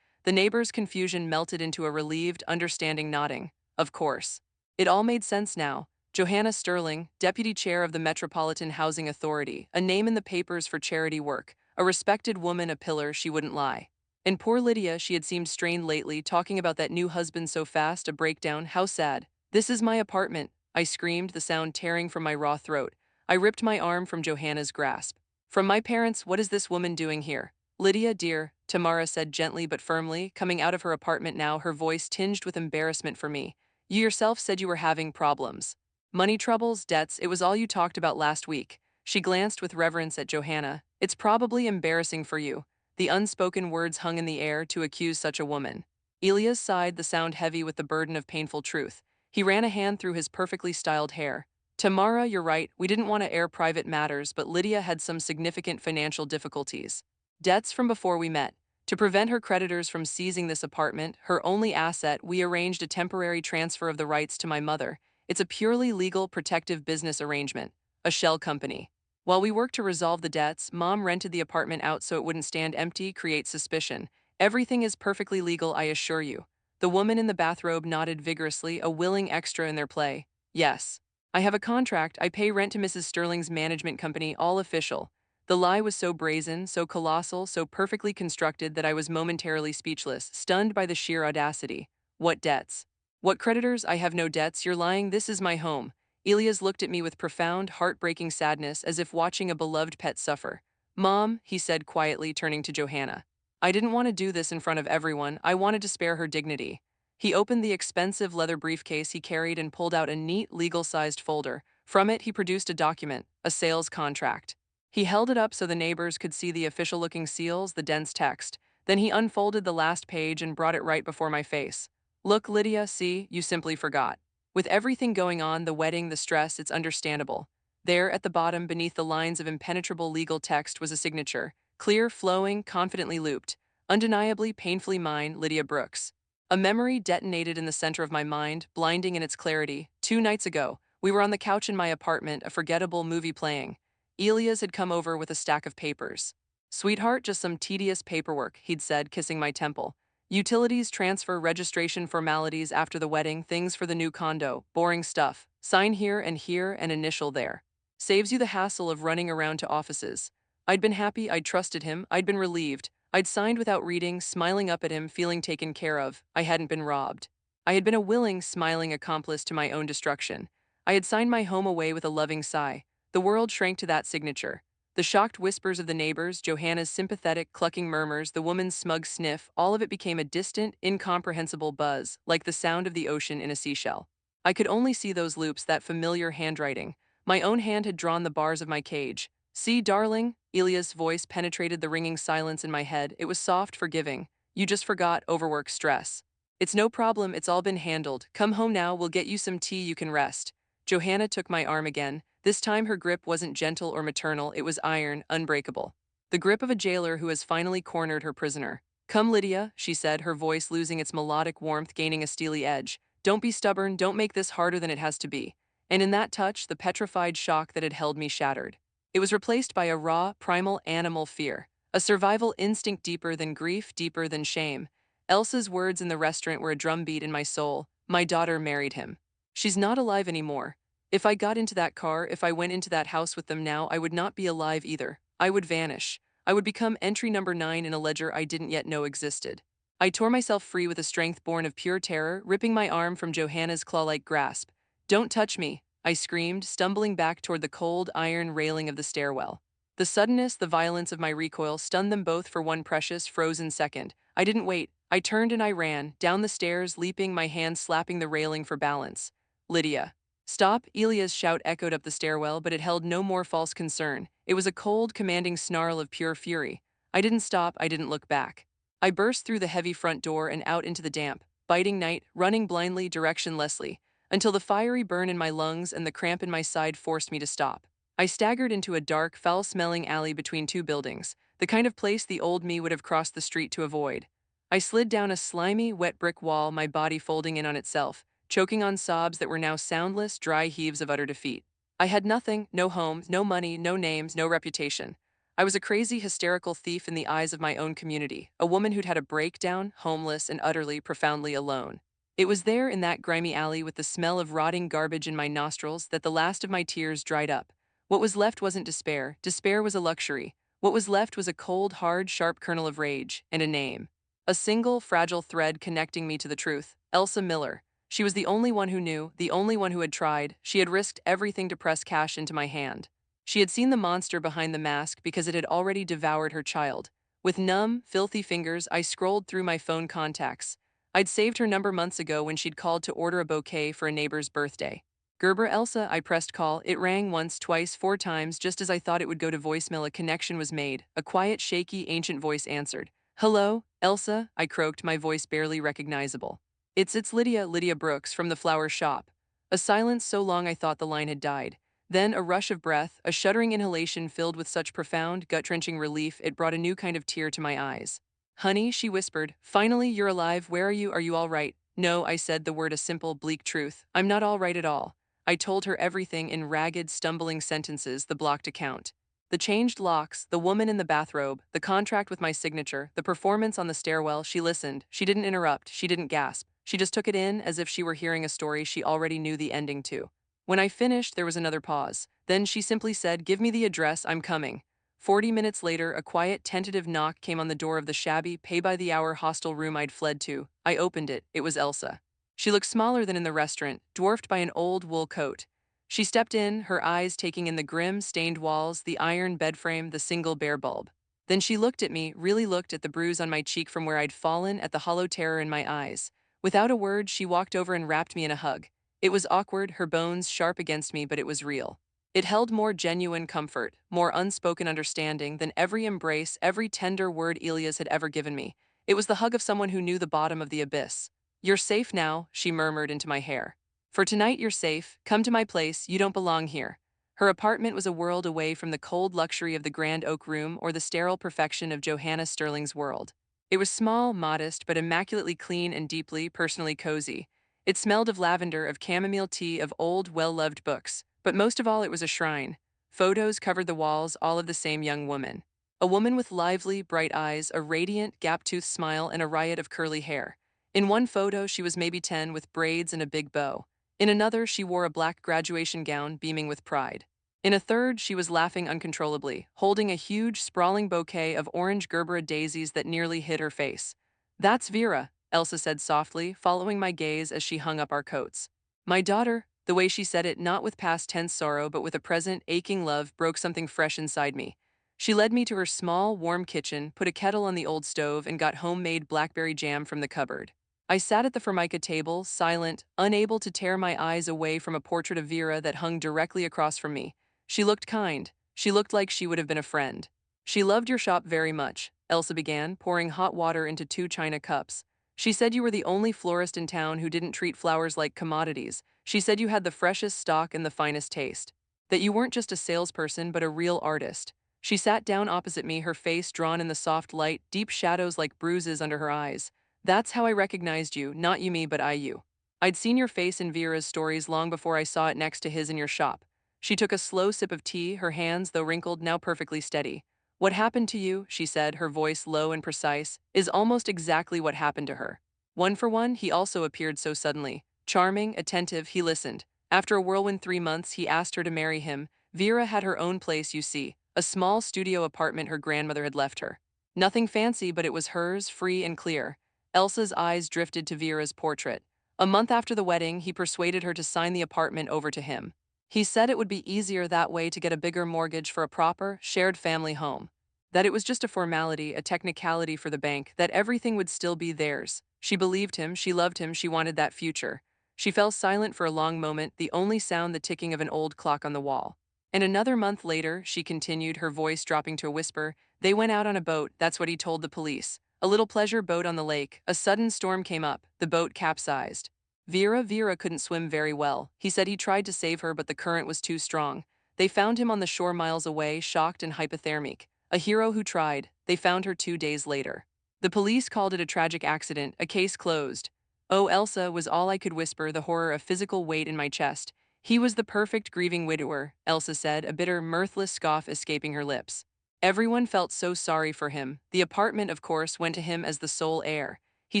The neighbors' confusion melted into a relieved, understanding nodding. Of course. It all made sense now. Johanna Sterling, deputy chair of the Metropolitan Housing Authority, a name in the papers for charity work, a respected woman, a pillar, she wouldn't lie. And poor Lydia, she had seemed strained lately, talking about that new husband so fast, a breakdown, how sad. This is my apartment, I screamed, the sound tearing from my raw throat. I ripped my arm from Johanna's grasp. From my parents, what is this woman doing here? Lydia, dear, Tamara said gently but firmly, coming out of her apartment now, her voice tinged with embarrassment for me. You yourself said you were having problems. Money troubles, debts, it was all you talked about last week. She glanced with reverence at Johanna. It's probably embarrassing for you. The unspoken words hung in the air to accuse such a woman. Elias sighed, the sound heavy with the burden of painful truth. He ran a hand through his perfectly styled hair. Tamara, you're right, we didn't want to air private matters, but Lydia had some significant financial difficulties. Debts from before we met. To prevent her creditors from seizing this apartment, her only asset, we arranged a temporary transfer of the rights to my mother. It's a purely legal, protective business arrangement. A shell company. While we worked to resolve the debts, Mom rented the apartment out so it wouldn't stand empty, create suspicion. Everything is perfectly legal, I assure you. The woman in the bathrobe nodded vigorously, a willing extra in their play. Yes. I have a contract, I pay rent to Mrs. Sterling's management company, all official. The lie was so brazen, so colossal, so perfectly constructed that I was momentarily speechless, stunned by the sheer audacity. What debts? What creditors? I have no debts. You're lying. This is my home. Elias looked at me with profound, heartbreaking sadness as if watching a beloved pet suffer. Mom, he said quietly, turning to Johanna. I didn't want to do this in front of everyone. I wanted to spare her dignity. He opened the expensive leather briefcase he carried and pulled out a neat, legal-sized folder. From it, he produced a document, a sales contract. He held it up so the neighbors could see the official-looking seals, the dense text. Then he unfolded the last page and brought it right before my face. Look, Lydia, see, you simply forgot. With everything going on, the wedding, the stress, it's understandable. There, at the bottom, beneath the lines of impenetrable legal text, was a signature. Clear, flowing, confidently looped. Undeniably, painfully mine, Lydia Brooks. A memory detonated in the center of my mind, blinding in its clarity. 2 nights ago, we were on the couch in my apartment, a forgettable movie playing. Elias had come over with a stack of papers. Sweetheart, just some tedious paperwork, he'd said, kissing my temple. Utilities, transfer, registration formalities after the wedding, things for the new condo, boring stuff. Sign here and initial there. Saves you the hassle of running around to offices. I'd been happy, I'd trusted him, I'd been relieved. I'd signed without reading, smiling up at him, feeling taken care of. I hadn't been robbed. I had been a willing, smiling accomplice to my own destruction. I had signed my home away with a loving sigh. The world shrank to that signature. The shocked whispers of the neighbors, Johanna's sympathetic, clucking murmurs, the woman's smug sniff, all of it became a distant, incomprehensible buzz, like the sound of the ocean in a seashell. I could only see those loops, that familiar handwriting. My own hand had drawn the bars of my cage. See, darling? Elias' voice penetrated the ringing silence in my head. It was soft, forgiving. You just forgot overwork stress. It's no problem, it's all been handled. Come home now, we'll get you some tea, you can rest. Johanna took my arm again. This time her grip wasn't gentle or maternal, it was iron, unbreakable. The grip of a jailer who has finally cornered her prisoner. Come, Lydia, she said, her voice losing its melodic warmth, gaining a steely edge. Don't be stubborn, don't make this harder than it has to be. And in that touch, the petrified shock that had held me shattered. It was replaced by a raw, primal animal fear. A survival instinct deeper than grief, deeper than shame. Elsa's words in the restaurant were a drumbeat in my soul. My daughter married him. She's not alive anymore. If I got into that car, if I went into that house with them now, I would not be alive either. I would vanish. I would become entry number 9 in a ledger I didn't yet know existed. I tore myself free with a strength born of pure terror, ripping my arm from Johanna's claw-like grasp. Don't touch me, I screamed, stumbling back toward the cold, iron railing of the stairwell. The suddenness, the violence of my recoil stunned them both for one precious, frozen second. I didn't wait. I turned and I ran, down the stairs, leaping, my hands slapping the railing for balance. Lydia. Stop, Elias' shout echoed up the stairwell, but it held no more false concern. It was a cold, commanding snarl of pure fury. I didn't stop, I didn't look back. I burst through the heavy front door and out into the damp, biting night, running blindly, directionlessly, until the fiery burn in my lungs and the cramp in my side forced me to stop. I staggered into a dark, foul-smelling alley between two buildings, the kind of place the old me would have crossed the street to avoid. I slid down a slimy, wet brick wall, my body folding in on itself, choking on sobs that were now soundless, dry heaves of utter defeat. I had nothing, no home, no money, no names, no reputation. I was a crazy, hysterical thief in the eyes of my own community, a woman who'd had a breakdown, homeless, and utterly, profoundly alone. It was there in that grimy alley with the smell of rotting garbage in my nostrils that the last of my tears dried up. What was left wasn't despair. Despair was a luxury. What was left was a cold, hard, sharp kernel of rage, and a name. A single, fragile thread connecting me to the truth. Elsa Miller. She was the only one who knew, the only one who had tried. She had risked everything to press cash into my hand. She had seen the monster behind the mask because it had already devoured her child. With numb, filthy fingers, I scrolled through my phone contacts. I'd saved her number months ago when she'd called to order a bouquet for a neighbor's birthday. Gerber Elsa, I pressed call. It rang once, twice, 4 times, just as I thought it would go to voicemail. A connection was made. A quiet, shaky, ancient voice answered. Hello, Elsa, I croaked, my voice barely recognizable. It's Lydia Brooks from the flower shop. A silence so long I thought the line had died. Then a rush of breath, a shuddering inhalation filled with such profound, gut-wrenching relief it brought a new kind of tear to my eyes. Honey, she whispered, finally you're alive. Where are you? Are you all right? No, I said, the word a simple, bleak truth. I'm not all right at all. I told her everything in ragged, stumbling sentences, the blocked account. The changed locks, the woman in the bathrobe, the contract with my signature, the performance on the stairwell. She listened. She didn't interrupt. She didn't gasp. She just took it in as if she were hearing a story she already knew the ending to. When I finished, there was another pause. Then she simply said, give me the address, I'm coming. 40 minutes later, a quiet, tentative knock came on the door of the shabby, pay-by-the-hour hostel room I'd fled to. I opened it. It was Elsa. She looked smaller than in the restaurant, dwarfed by an old wool coat. She stepped in, her eyes taking in the grim, stained walls, the iron bed frame, the single bare bulb. Then she looked at me, really looked at the bruise on my cheek from where I'd fallen, at the hollow terror in my eyes. Without a word, she walked over and wrapped me in a hug. It was awkward, her bones sharp against me, but it was real. It held more genuine comfort, more unspoken understanding than every embrace, every tender word Elias had ever given me. It was the hug of someone who knew the bottom of the abyss. "You're safe now," she murmured into my hair. "For tonight you're safe. Come to my place, you don't belong here." Her apartment was a world away from the cold luxury of the grand oak room or the sterile perfection of Johanna Sterling's world. It was small, modest, but immaculately clean and deeply, personally cozy. It smelled of lavender, of chamomile tea, of old, well-loved books. But most of all, it was a shrine. Photos covered the walls, all of the same young woman. A woman with lively, bright eyes, a radiant, gap-toothed smile, and a riot of curly hair. In one photo, she was maybe 10 with braids and a big bow. In another, she wore a black graduation gown, beaming with pride. In a third, she was laughing uncontrollably, holding a huge, sprawling bouquet of orange Gerbera daisies that nearly hid her face. "That's Vera," Elsa said softly, following my gaze as she hung up our coats. "My daughter," the way she said it, not with past tense sorrow, but with a present, aching love, broke something fresh inside me. She led me to her small, warm kitchen, put a kettle on the old stove, and got homemade blackberry jam from the cupboard. I sat at the formica table, silent, unable to tear my eyes away from a portrait of Vera that hung directly across from me. She looked kind. She looked like she would have been a friend. "She loved your shop very much," Elsa began, pouring hot water into 2 china cups. "She said you were the only florist in town who didn't treat flowers like commodities. She said you had the freshest stock and the finest taste. That you weren't just a salesperson, but a real artist." She sat down opposite me, her face drawn in the soft light, deep shadows like bruises under her eyes. "That's how I recognized you, not you me, but I you. I'd seen your face in Vera's stories long before I saw it next to his in your shop." She took a slow sip of tea, her hands, though wrinkled, now perfectly steady. "What happened to you," she said, her voice low and precise, "is almost exactly what happened to her." One for one, he also appeared so suddenly. Charming, attentive, he listened. After a whirlwind 3 months, he asked her to marry him. Vera had her own place, you see, a small studio apartment her grandmother had left her. Nothing fancy, but it was hers, free and clear. Elsa's eyes drifted to Vera's portrait. A month after the wedding, he persuaded her to sign the apartment over to him. He said it would be easier that way to get a bigger mortgage for a proper, shared family home. That it was just a formality, a technicality for the bank, that everything would still be theirs. She believed him, she loved him, she wanted that future. She fell silent for a long moment, the only sound the ticking of an old clock on the wall. And another month later, she continued, her voice dropping to a whisper, "They went out on a boat, that's what he told the police. A little pleasure boat on the lake. A sudden storm came up. The boat capsized. Vera couldn't swim very well. He said he tried to save her, but the current was too strong. They found him on the shore miles away, shocked and hypothermic. A hero who tried. They found her 2 days later. The police called it a tragic accident, a case closed." "Oh, Elsa," was all I could whisper, the horror of physical weight in my chest. "He was the perfect grieving widower," Elsa said, a bitter, mirthless scoff escaping her lips. "Everyone felt so sorry for him. The apartment, of course, went to him as the sole heir. He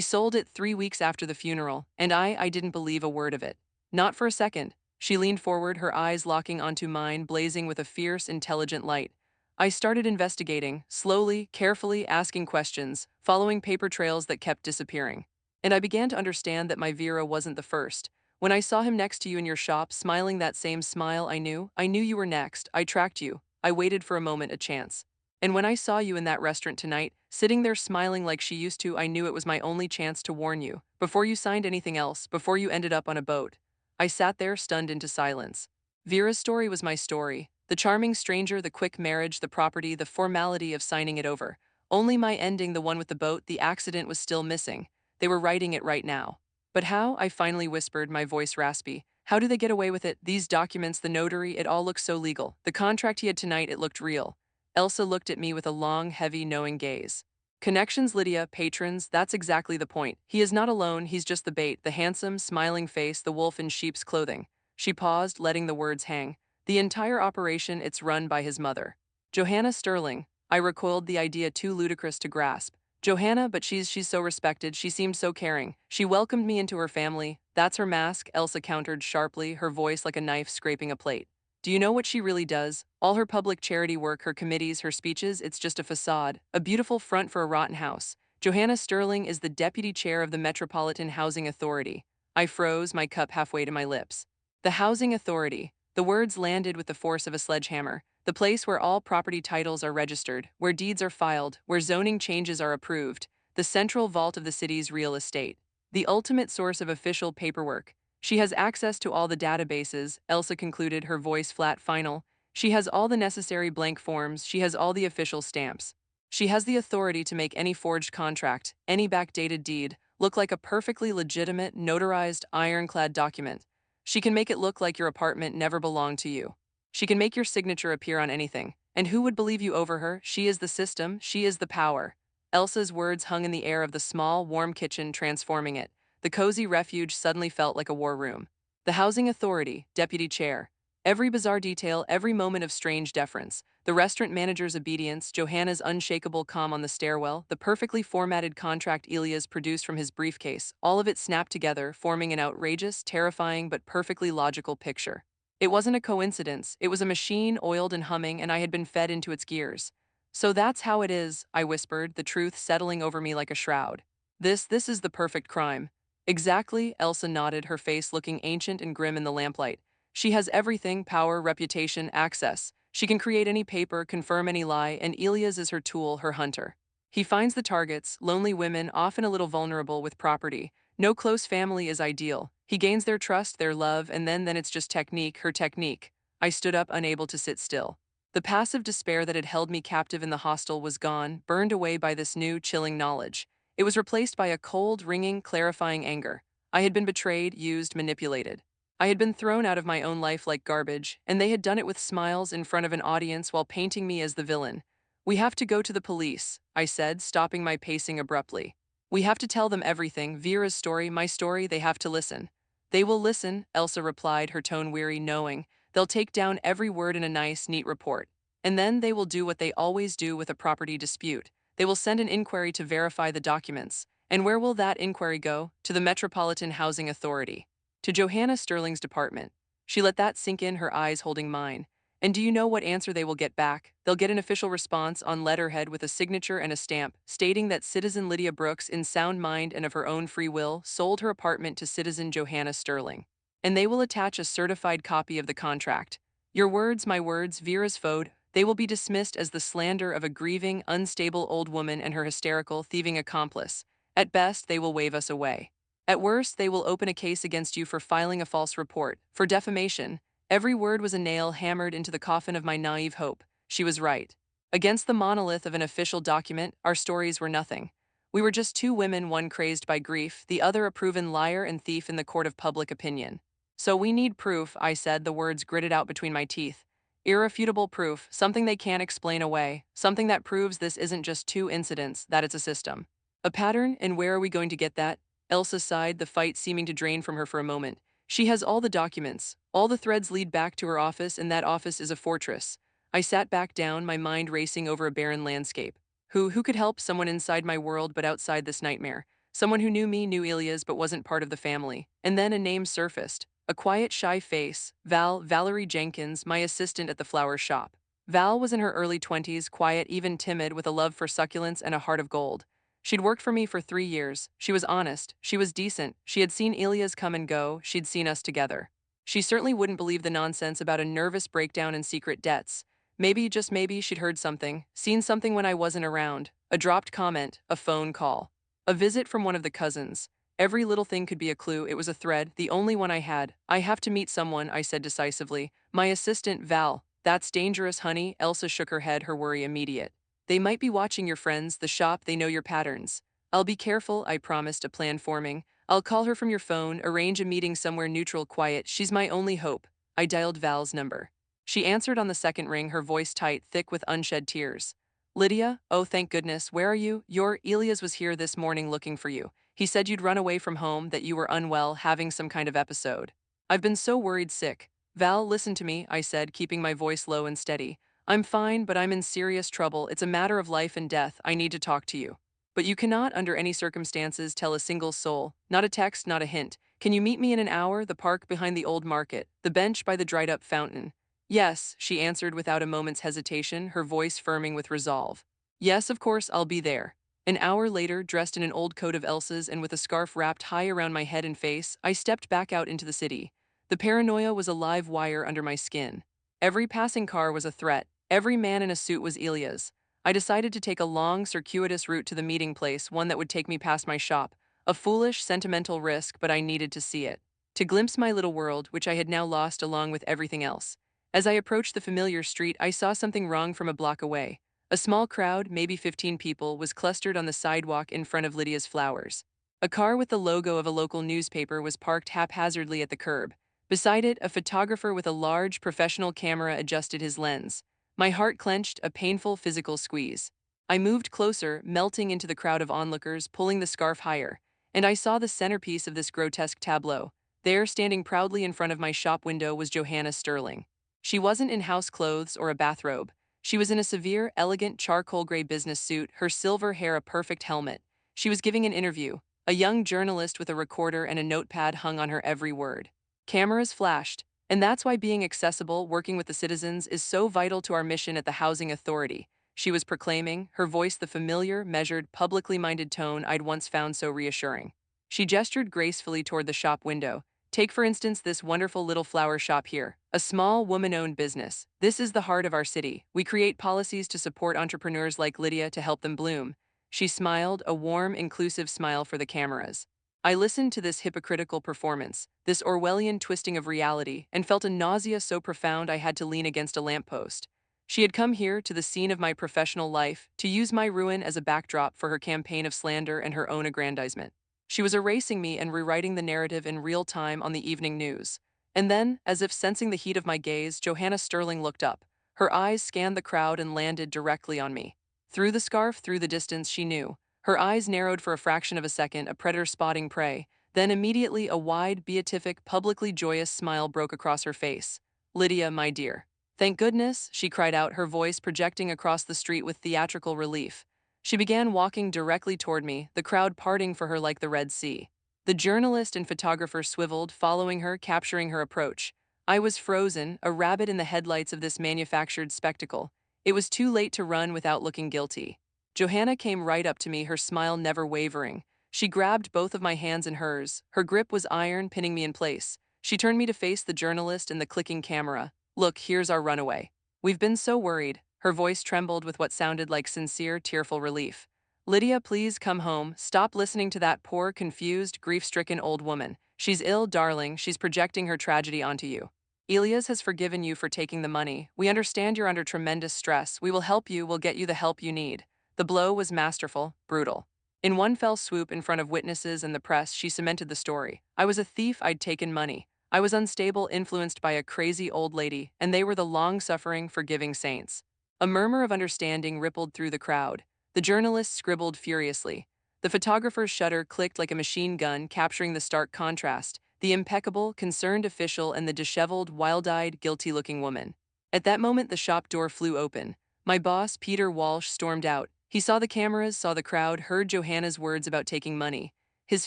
sold it 3 weeks after the funeral, and I didn't believe a word of it. Not for a second." She leaned forward, her eyes locking onto mine, blazing with a fierce, intelligent light. "I started investigating, slowly, carefully, asking questions, following paper trails that kept disappearing. And I began to understand that my Vera wasn't the first. When I saw him next to you in your shop, smiling that same smile, I knew you were next. I tracked you. I waited for a moment, a chance. And when I saw you in that restaurant tonight, sitting there smiling like she used to, I knew it was my only chance to warn you. Before you signed anything else, before you ended up on a boat." I sat there, stunned into silence. Vera's story was my story. The charming stranger, the quick marriage, the property, the formality of signing it over. Only my ending, the one with the boat, the accident, was still missing. They were writing it right now. "But how?" I finally whispered, my voice raspy. "How do they get away with it? These documents, the notary, it all looks so legal. The contract he had tonight, it looked real." Elsa looked at me with a long, heavy, knowing gaze. "Connections, Lydia, patrons, that's exactly the point. He is not alone, he's just the bait, the handsome, smiling face, the wolf in sheep's clothing." She paused, letting the words hang. "The entire operation, it's run by his mother. Johanna Sterling." I recoiled, the idea too ludicrous to grasp. "Johanna, but she's so respected, she seemed so caring. She welcomed me into her family." "That's her mask," Elsa countered sharply, her voice like a knife scraping a plate. "Do you know what she really does? All her public charity work, her committees, her speeches, it's just a facade, a beautiful front for a rotten house. Johanna Sterling is the deputy chair of the Metropolitan Housing Authority." I froze, my cup halfway to my lips. The housing authority. The words landed with the force of a sledgehammer. The place where all property titles are registered, where deeds are filed, where zoning changes are approved. The central vault of the city's real estate. The ultimate source of official paperwork. She has access to all the databases, Elsa concluded, her voice flat final. She has all the necessary blank forms, she has all the official stamps. She has the authority to make any forged contract, any backdated deed, look like a perfectly legitimate, notarized, ironclad document. She can make it look like your apartment never belonged to you. She can make your signature appear on anything. And who would believe you over her? She is the system, she is the power. Elsa's words hung in the air of the small, warm kitchen, transforming it. The cozy refuge suddenly felt like a war room. The housing authority, deputy chair. Every bizarre detail, every moment of strange deference. The restaurant manager's obedience, Johanna's unshakable calm on the stairwell, the perfectly formatted contract Elias produced from his briefcase, all of it snapped together, forming an outrageous, terrifying, but perfectly logical picture. It wasn't a coincidence, it was a machine oiled and humming, and I had been fed into its gears. So that's how it is, I whispered, the truth settling over me like a shroud. This is the perfect crime. Exactly, Elsa nodded, her face looking ancient and grim in the lamplight. She has everything: power, reputation, access. She can create any paper, confirm any lie, and Elias is her tool, her hunter. He finds the targets, lonely women, often a little vulnerable with property. No close family is ideal. He gains their trust, their love, and then it's just technique, her technique. I stood up, unable to sit still. The passive despair that had held me captive in the hostel was gone, burned away by this new, chilling knowledge. It was replaced by a cold, ringing, clarifying anger. I had been betrayed, used, manipulated. I had been thrown out of my own life like garbage, and they had done it with smiles in front of an audience while painting me as the villain. We have to go to the police, I said, stopping my pacing abruptly. We have to tell them everything, Vera's story, my story, they have to listen. They will listen, Elsa replied, her tone weary, knowing. They'll take down every word in a nice, neat report. And then they will do what they always do with a property dispute. They will send an inquiry to verify the documents. And where will that inquiry go? To the Metropolitan Housing Authority. To Johanna Sterling's department. She let that sink in, her eyes holding mine. And do you know what answer they will get back? They'll get an official response on letterhead with a signature and a stamp, stating that citizen Lydia Brooks, in sound mind and of her own free will, sold her apartment to citizen Johanna Sterling. And they will attach a certified copy of the contract. Your words, my words, Vera's fode, they will be dismissed as the slander of a grieving, unstable old woman and her hysterical, thieving accomplice. At best, they will wave us away. At worst, they will open a case against you for filing a false report, for defamation. Every word was a nail hammered into the coffin of my naive hope. She was right. Against the monolith of an official document, our stories were nothing. We were just two women, one crazed by grief, the other a proven liar and thief in the court of public opinion. So we need proof, I said, the words gritted out between my teeth. Irrefutable proof, something they can't explain away, something that proves this isn't just two incidents, that it's a system. A pattern, and where are we going to get that? Elsa sighed, the fight seeming to drain from her for a moment. She has all the documents. All the threads lead back to her office, and that office is a fortress. I sat back down, my mind racing over a barren landscape. Who could help? Someone inside my world but outside this nightmare. Someone who knew me, knew Elias, but wasn't part of the family. And then a name surfaced. A quiet, shy face. Valerie Jenkins, my assistant at the flower shop. Val was in her early 20s, quiet, even timid, with a love for succulents and a heart of gold. She'd worked for me for 3 years. She was honest. She was decent. She had seen Elias come and go. She'd seen us together. She certainly wouldn't believe the nonsense about a nervous breakdown and secret debts. Maybe, just maybe, she'd heard something, seen something when I wasn't around. A dropped comment, a phone call. A visit from one of the cousins. Every little thing could be a clue. It was a thread, the only one I had. I have to meet someone, I said decisively. My assistant, Val. That's dangerous, honey. Elsa shook her head, her worry immediate. They might be watching your friends, the shop, they know your patterns. I'll be careful, I promised, a plan forming. I'll call her from your phone, arrange a meeting somewhere neutral, quiet. She's my only hope. I dialed Val's number. She answered on the second ring, her voice tight, thick with unshed tears. Lydia? Oh, thank goodness. Where are you? Elias was here this morning looking for you. He said you'd run away from home, that you were unwell, having some kind of episode. I've been so worried sick. Val, listen to me, I said, keeping my voice low and steady. I'm fine, but I'm in serious trouble. It's a matter of life and death. I need to talk to you. But you cannot, under any circumstances, tell a single soul. Not a text, not a hint. Can you meet me in an hour? The park behind the old market. The bench by the dried-up fountain. Yes, she answered without a moment's hesitation, her voice firming with resolve. Yes, of course, I'll be there. An hour later, dressed in an old coat of Elsa's and with a scarf wrapped high around my head and face, I stepped back out into the city. The paranoia was a live wire under my skin. Every passing car was a threat. Every man in a suit was Elias. I decided to take a long, circuitous route to the meeting place, one that would take me past my shop. A foolish, sentimental risk, but I needed to see it. To glimpse my little world, which I had now lost along with everything else. As I approached the familiar street, I saw something wrong from a block away. A small crowd, maybe 15 people, was clustered on the sidewalk in front of Lydia's flowers. A car with the logo of a local newspaper was parked haphazardly at the curb. Beside it, a photographer with a large, professional camera adjusted his lens. My heart clenched, a painful physical squeeze. I moved closer, melting into the crowd of onlookers, pulling the scarf higher. And I saw the centerpiece of this grotesque tableau. There, standing proudly in front of my shop window, was Johanna Sterling. She wasn't in house clothes or a bathrobe. She was in a severe, elegant charcoal gray business suit, her silver hair a perfect helmet. She was giving an interview, a young journalist with a recorder and a notepad hung on her every word. Cameras flashed, and that's why being accessible, working with the citizens, is so vital to our mission at the Housing Authority, she was proclaiming, her voice the familiar, measured, publicly minded tone I'd once found so reassuring. She gestured gracefully toward the shop window. Take, for instance, this wonderful little flower shop here, a small, woman-owned business. This is the heart of our city. We create policies to support entrepreneurs like Lydia to help them bloom. She smiled, a warm, inclusive smile for the cameras. I listened to this hypocritical performance, this Orwellian twisting of reality, and felt a nausea so profound I had to lean against a lamppost. She had come here, to the scene of my professional life, to use my ruin as a backdrop for her campaign of slander and her own aggrandizement. She was erasing me and rewriting the narrative in real time on the evening news. And then, as if sensing the heat of my gaze, Johanna Sterling looked up. Her eyes scanned the crowd and landed directly on me. Through the scarf, through the distance, she knew. Her eyes narrowed for a fraction of a second, a predator spotting prey. Then immediately a wide, beatific, publicly joyous smile broke across her face. Lydia, my dear. Thank goodness, she cried out, her voice projecting across the street with theatrical relief. She began walking directly toward me, the crowd parting for her like the Red Sea. The journalist and photographer swiveled, following her, capturing her approach. I was frozen, a rabbit in the headlights of this manufactured spectacle. It was too late to run without looking guilty. Johanna came right up to me, her smile never wavering. She grabbed both of my hands in hers. Her grip was iron, pinning me in place. She turned me to face the journalist and the clicking camera. Look, here's our runaway. We've been so worried. Her voice trembled with what sounded like sincere, tearful relief. Lydia, please come home. Stop listening to that poor, confused, grief-stricken old woman. She's ill, darling. She's projecting her tragedy onto you. Elias has forgiven you for taking the money. We understand you're under tremendous stress. We will help you. We'll get you the help you need. The blow was masterful, brutal. In one fell swoop in front of witnesses and the press, she cemented the story. I was a thief, I'd taken money. I was unstable, influenced by a crazy old lady, and they were the long-suffering, forgiving saints. A murmur of understanding rippled through the crowd. The journalist scribbled furiously. The photographer's shutter clicked like a machine gun, capturing the stark contrast, the impeccable, concerned official and the disheveled, wild-eyed, guilty-looking woman. At that moment, the shop door flew open. My boss, Peter Walsh, stormed out. He saw the cameras, saw the crowd, heard Johanna's words about taking money. His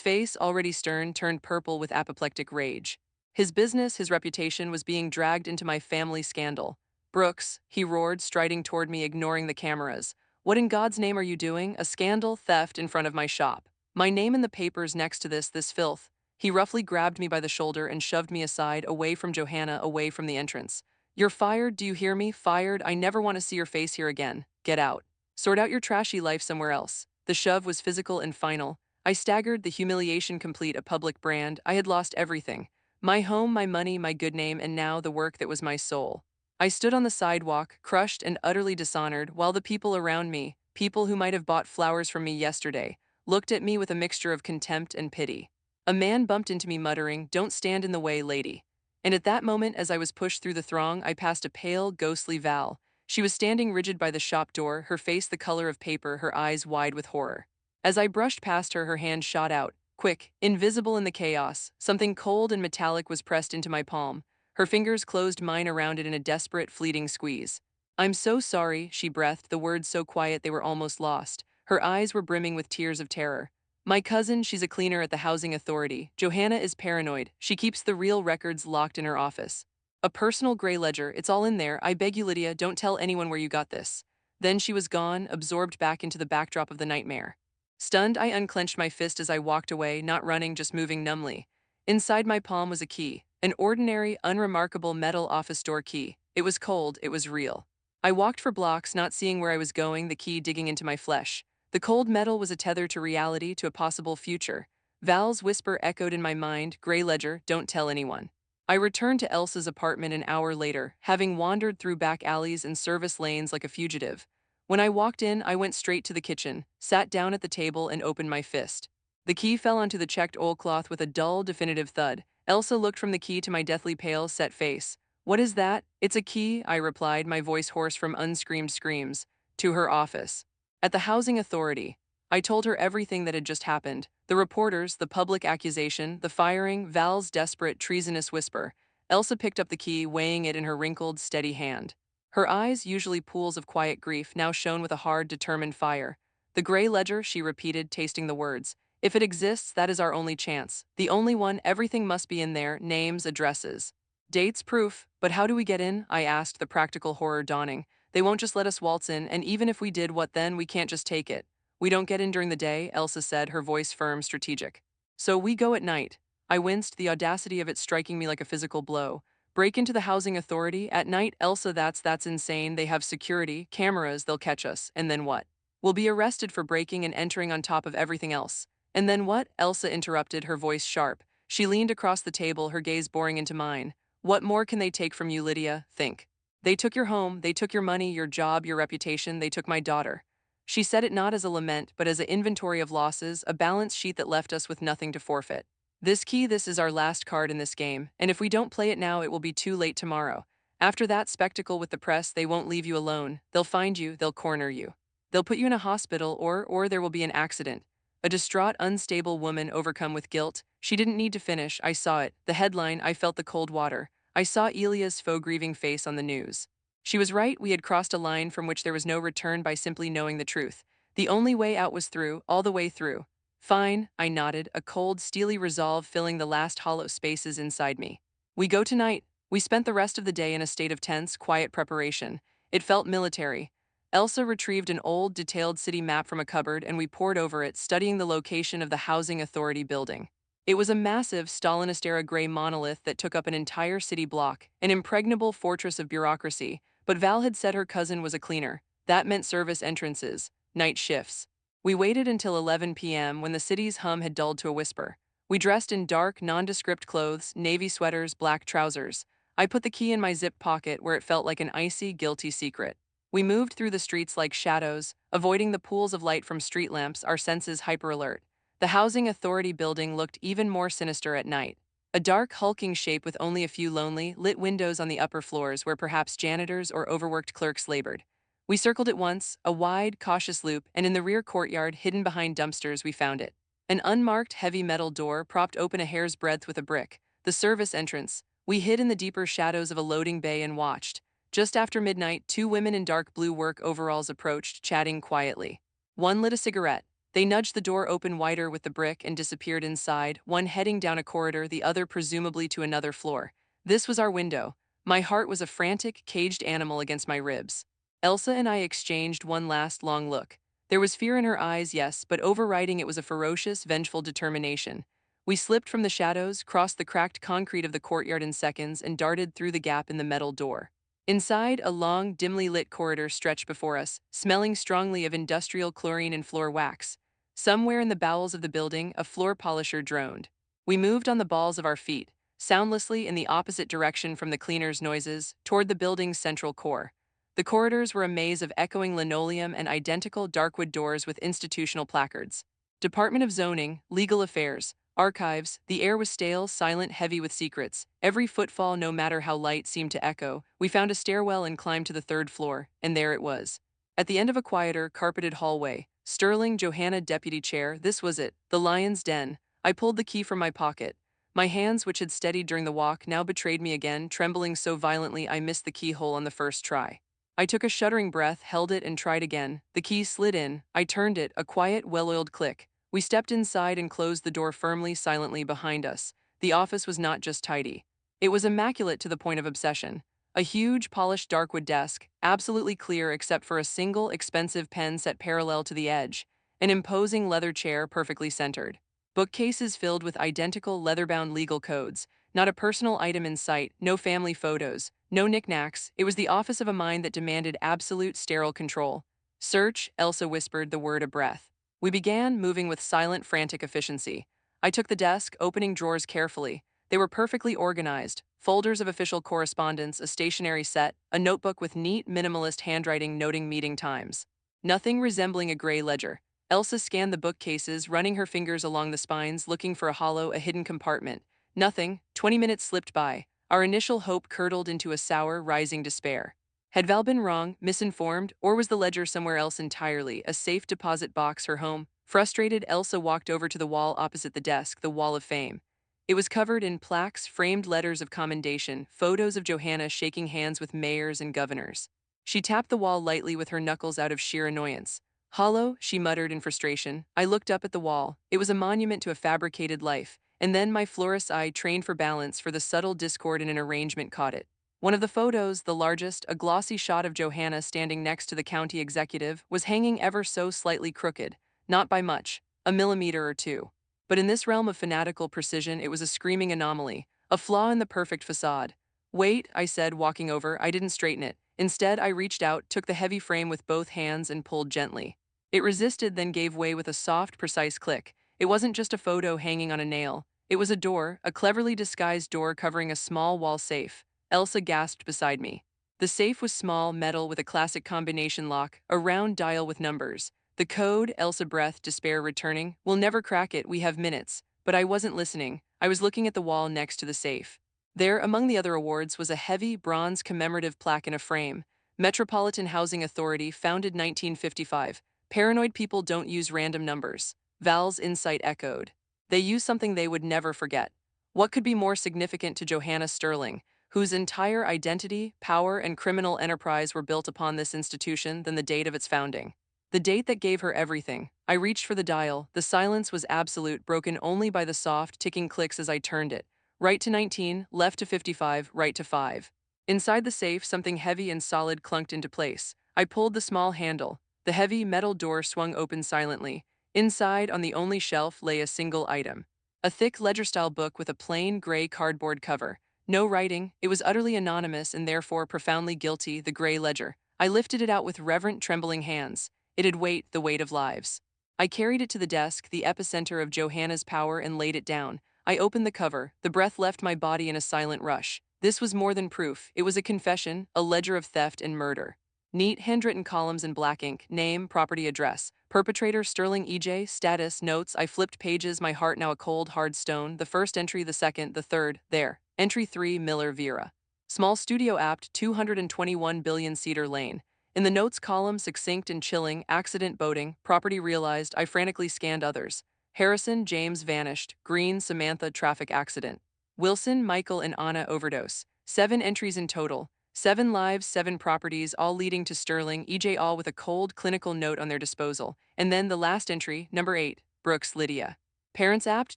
face, already stern, turned purple with apoplectic rage. His business, his reputation, was being dragged into my family scandal. Brooks, he roared, striding toward me, ignoring the cameras. What in God's name are you doing? A scandal, theft in front of my shop. My name in the papers next to this filth. He roughly grabbed me by the shoulder and shoved me aside, away from Johanna, away from the entrance. You're fired, do you hear me? Fired. I never want to see your face here again. Get out. Sort out your trashy life somewhere else. The shove was physical and final. I staggered, the humiliation complete, a public brand. I had lost everything. My home, my money, my good name, and now the work that was my soul. I stood on the sidewalk, crushed and utterly dishonored, while the people around me, people who might have bought flowers from me yesterday, looked at me with a mixture of contempt and pity. A man bumped into me muttering, "Don't stand in the way, lady." And at that moment, as I was pushed through the throng, I passed a pale, ghostly Val. She was standing rigid by the shop door, her face the color of paper, her eyes wide with horror. As I brushed past her, her hand shot out. Quick, invisible in the chaos, something cold and metallic was pressed into my palm. Her fingers closed mine around it in a desperate, fleeting squeeze. "I'm so sorry," she breathed, the words so quiet they were almost lost. Her eyes were brimming with tears of terror. "My cousin, she's a cleaner at the Housing Authority. Johanna is paranoid. She keeps the real records locked in her office. A personal gray ledger, it's all in there. I beg you, Lydia, don't tell anyone where you got this." Then she was gone, absorbed back into the backdrop of the nightmare. Stunned, I unclenched my fist as I walked away, not running, just moving numbly. Inside my palm was a key, an ordinary, unremarkable metal office door key. It was cold, it was real. I walked for blocks, not seeing where I was going, the key digging into my flesh. The cold metal was a tether to reality, to a possible future. Val's whisper echoed in my mind, "Gray ledger, don't tell anyone." I returned to Elsa's apartment an hour later, having wandered through back alleys and service lanes like a fugitive. When I walked in, I went straight to the kitchen, sat down at the table, and opened my fist. The key fell onto the checked oilcloth with a dull, definitive thud. Elsa looked from the key to my deathly pale, set face. "What is that?" "It's a key," I replied, my voice hoarse from unscreamed screams. "To her office. At the housing authority." I told her everything that had just happened. The reporters, the public accusation, the firing, Val's desperate, treasonous whisper. Elsa picked up the key, weighing it in her wrinkled, steady hand. Her eyes, usually pools of quiet grief, now shone with a hard, determined fire. "The gray ledger," she repeated, tasting the words. "If it exists, that is our only chance. The only one. Everything must be in there, names, addresses. Dates, proof. But how do we get in?" I asked, the practical horror dawning. "They won't just let us waltz in, and even if we did, what then? We can't just take it." "We don't get in during the day," Elsa said, her voice firm, strategic. "So we go at night." I winced, the audacity of it striking me like a physical blow. "Break into the housing authority at night?" "Elsa, that's insane. They have security, cameras, they'll catch us. And then what?" "We'll be arrested for breaking and entering on top of everything else." "And then what?" Elsa interrupted, her voice sharp. She leaned across the table, her gaze boring into mine. "What more can they take from you, Lydia? Think. They took your home, they took your money, your job, your reputation, they took my daughter." She said it not as a lament, but as an inventory of losses, a balance sheet that left us with nothing to forfeit. "This key, this is our last card in this game, and if we don't play it now, it will be too late tomorrow. After that spectacle with the press, they won't leave you alone. They'll find you, they'll corner you. They'll put you in a hospital, or there will be an accident." A distraught, unstable woman overcome with guilt. She didn't need to finish, I saw it. The headline, I felt the cold water. I saw Elias' faux grieving face on the news. She was right, we had crossed a line from which there was no return by simply knowing the truth. The only way out was through, all the way through. "Fine," I nodded, a cold, steely resolve filling the last hollow spaces inside me. "We go tonight." We spent the rest of the day in a state of tense, quiet preparation. It felt military. Elsa retrieved an old, detailed city map from a cupboard, and we pored over it, studying the location of the Housing Authority building. It was a massive, Stalinist-era gray monolith that took up an entire city block, an impregnable fortress of bureaucracy. But Val had said her cousin was a cleaner. That meant service entrances, night shifts. We waited until 11 p.m. when the city's hum had dulled to a whisper. We dressed in dark, nondescript clothes, navy sweaters, black trousers. I put the key in my zip pocket where it felt like an icy, guilty secret. We moved through the streets like shadows, avoiding the pools of light from street lamps, our senses hyper-alert. The Housing Authority building looked even more sinister at night. A dark, hulking shape with only a few lonely, lit windows on the upper floors where perhaps janitors or overworked clerks labored. We circled it once, a wide, cautious loop, and in the rear courtyard, hidden behind dumpsters, we found it. An unmarked, heavy metal door propped open a hair's breadth with a brick. The service entrance. We hid in the deeper shadows of a loading bay and watched. Just after midnight, two women in dark blue work overalls approached, chatting quietly. One lit a cigarette. They nudged the door open wider with the brick and disappeared inside, one heading down a corridor, the other presumably to another floor. This was our window. My heart was a frantic, caged animal against my ribs. Elsa and I exchanged one last long look. There was fear in her eyes, yes, but overriding it was a ferocious, vengeful determination. We slipped from the shadows, crossed the cracked concrete of the courtyard in seconds, and darted through the gap in the metal door. Inside, a long, dimly lit corridor stretched before us, smelling strongly of industrial chlorine and floor wax. Somewhere in the bowels of the building, a floor polisher droned. We moved on the balls of our feet, soundlessly in the opposite direction from the cleaner's noises, toward the building's central core. The corridors were a maze of echoing linoleum and identical darkwood doors with institutional placards. Department of Zoning, Legal Affairs, Archives. The air was stale, silent, heavy with secrets. Every footfall, no matter how light, seemed to echo. We found a stairwell and climbed to the third floor, and there it was. At the end of a quieter, carpeted hallway, Sterling Johanna deputy chair, this was it, the lion's den. I pulled the key from my pocket. My hands, which had steadied during the walk, now betrayed me again, trembling so violently I missed the keyhole on the first try. I took a shuddering breath, held it, and tried again. The key slid in. I turned it, a quiet, well-oiled click. We stepped inside and closed the door firmly, silently behind us. The office was not just tidy. It was immaculate to the point of obsession. A huge, polished darkwood desk, absolutely clear except for a single, expensive pen set parallel to the edge. an imposing leather chair perfectly centered. Bookcases filled with identical leather-bound legal codes, not a personal item in sight, no family photos, no knickknacks. It was the office of a mind that demanded absolute sterile control. Search, Elsa whispered the word a breath. We began, moving with silent, frantic efficiency. I took the desk, opening drawers carefully. They were perfectly organized, folders of official correspondence, a stationery set, a notebook with neat, minimalist handwriting noting meeting times. Nothing resembling a gray ledger. Elsa scanned the bookcases, running her fingers along the spines, looking for a hidden compartment. Nothing. 20 minutes slipped by. Our initial hope curdled into a sour, rising despair. Had Val been wrong, misinformed, or was the ledger somewhere else entirely, a safe deposit box, her home? Frustrated, Elsa walked over to the wall opposite the desk, the wall of fame. It was covered in plaques, framed letters of commendation, photos of Johanna shaking hands with mayors and governors. She tapped the wall lightly with her knuckles out of sheer annoyance. Hollow, she muttered in frustration. I looked up at the wall. It was a monument to a fabricated life, and then my florist's eye, trained for balance for the subtle discord in an arrangement, caught it. One of the photos, the largest, a glossy shot of Johanna standing next to the county executive, was hanging ever so slightly crooked, not by much, a millimeter or two. But in this realm of fanatical precision, it was a screaming anomaly, a flaw in the perfect facade. Wait, I said, walking over. I didn't straighten it. Instead, I reached out, took the heavy frame with both hands, and pulled gently. It resisted, then gave way with a soft, precise click. It wasn't just a photo hanging on a nail. It was a door, a cleverly disguised door covering a small wall safe. Elsa gasped beside me. The safe was small, metal with a classic combination lock, a round dial with numbers. The code, Elsa breathed, despair returning. We'll never crack it, we have minutes. But I wasn't listening. I was looking at the wall next to the safe. There, among the other awards, was a heavy, bronze commemorative plaque in a frame. Metropolitan Housing Authority, founded 1955. Paranoid people don't use random numbers. Val's insight echoed. They use something they would never forget. What could be more significant to Johanna Sterling, whose entire identity, power, and criminal enterprise were built upon this institution, than the date of its founding? The date that gave her everything. I reached for the dial. The silence was absolute, broken only by the soft, ticking clicks as I turned it. Right to 19, left to 55, right to 5. Inside the safe, something heavy and solid clunked into place. I pulled the small handle. The heavy metal door swung open silently. Inside, on the only shelf, lay a single item. A thick ledger-style book with a plain gray cardboard cover. No writing. It was utterly anonymous and therefore profoundly guilty, the gray ledger. I lifted it out with reverent, trembling hands. It had weight, the weight of lives. I carried it to the desk, the epicenter of Johanna's power, and laid it down. I opened the cover. The breath left my body in a silent rush. This was more than proof. It was a confession, a ledger of theft and murder. Neat, handwritten columns in black ink, name, property, address. Perpetrator Sterling E.J., status, notes. I flipped pages, my heart now a cold, hard stone. The first entry, the second, the third, there. Entry 3, Miller Vera. Small studio apt, 221 billion Cedar Lane. In the notes column, succinct and chilling, accident boating, property realized. I frantically scanned others. Harrison, James vanished. Green, Samantha, traffic accident. Wilson, Michael, and Anna overdose. 7 entries in total. 7 lives, 7 properties, all leading to Sterling, EJ, all with a cold, clinical note on their disposal. And then the last entry, number 8, Brooks, Lydia. Parents apt,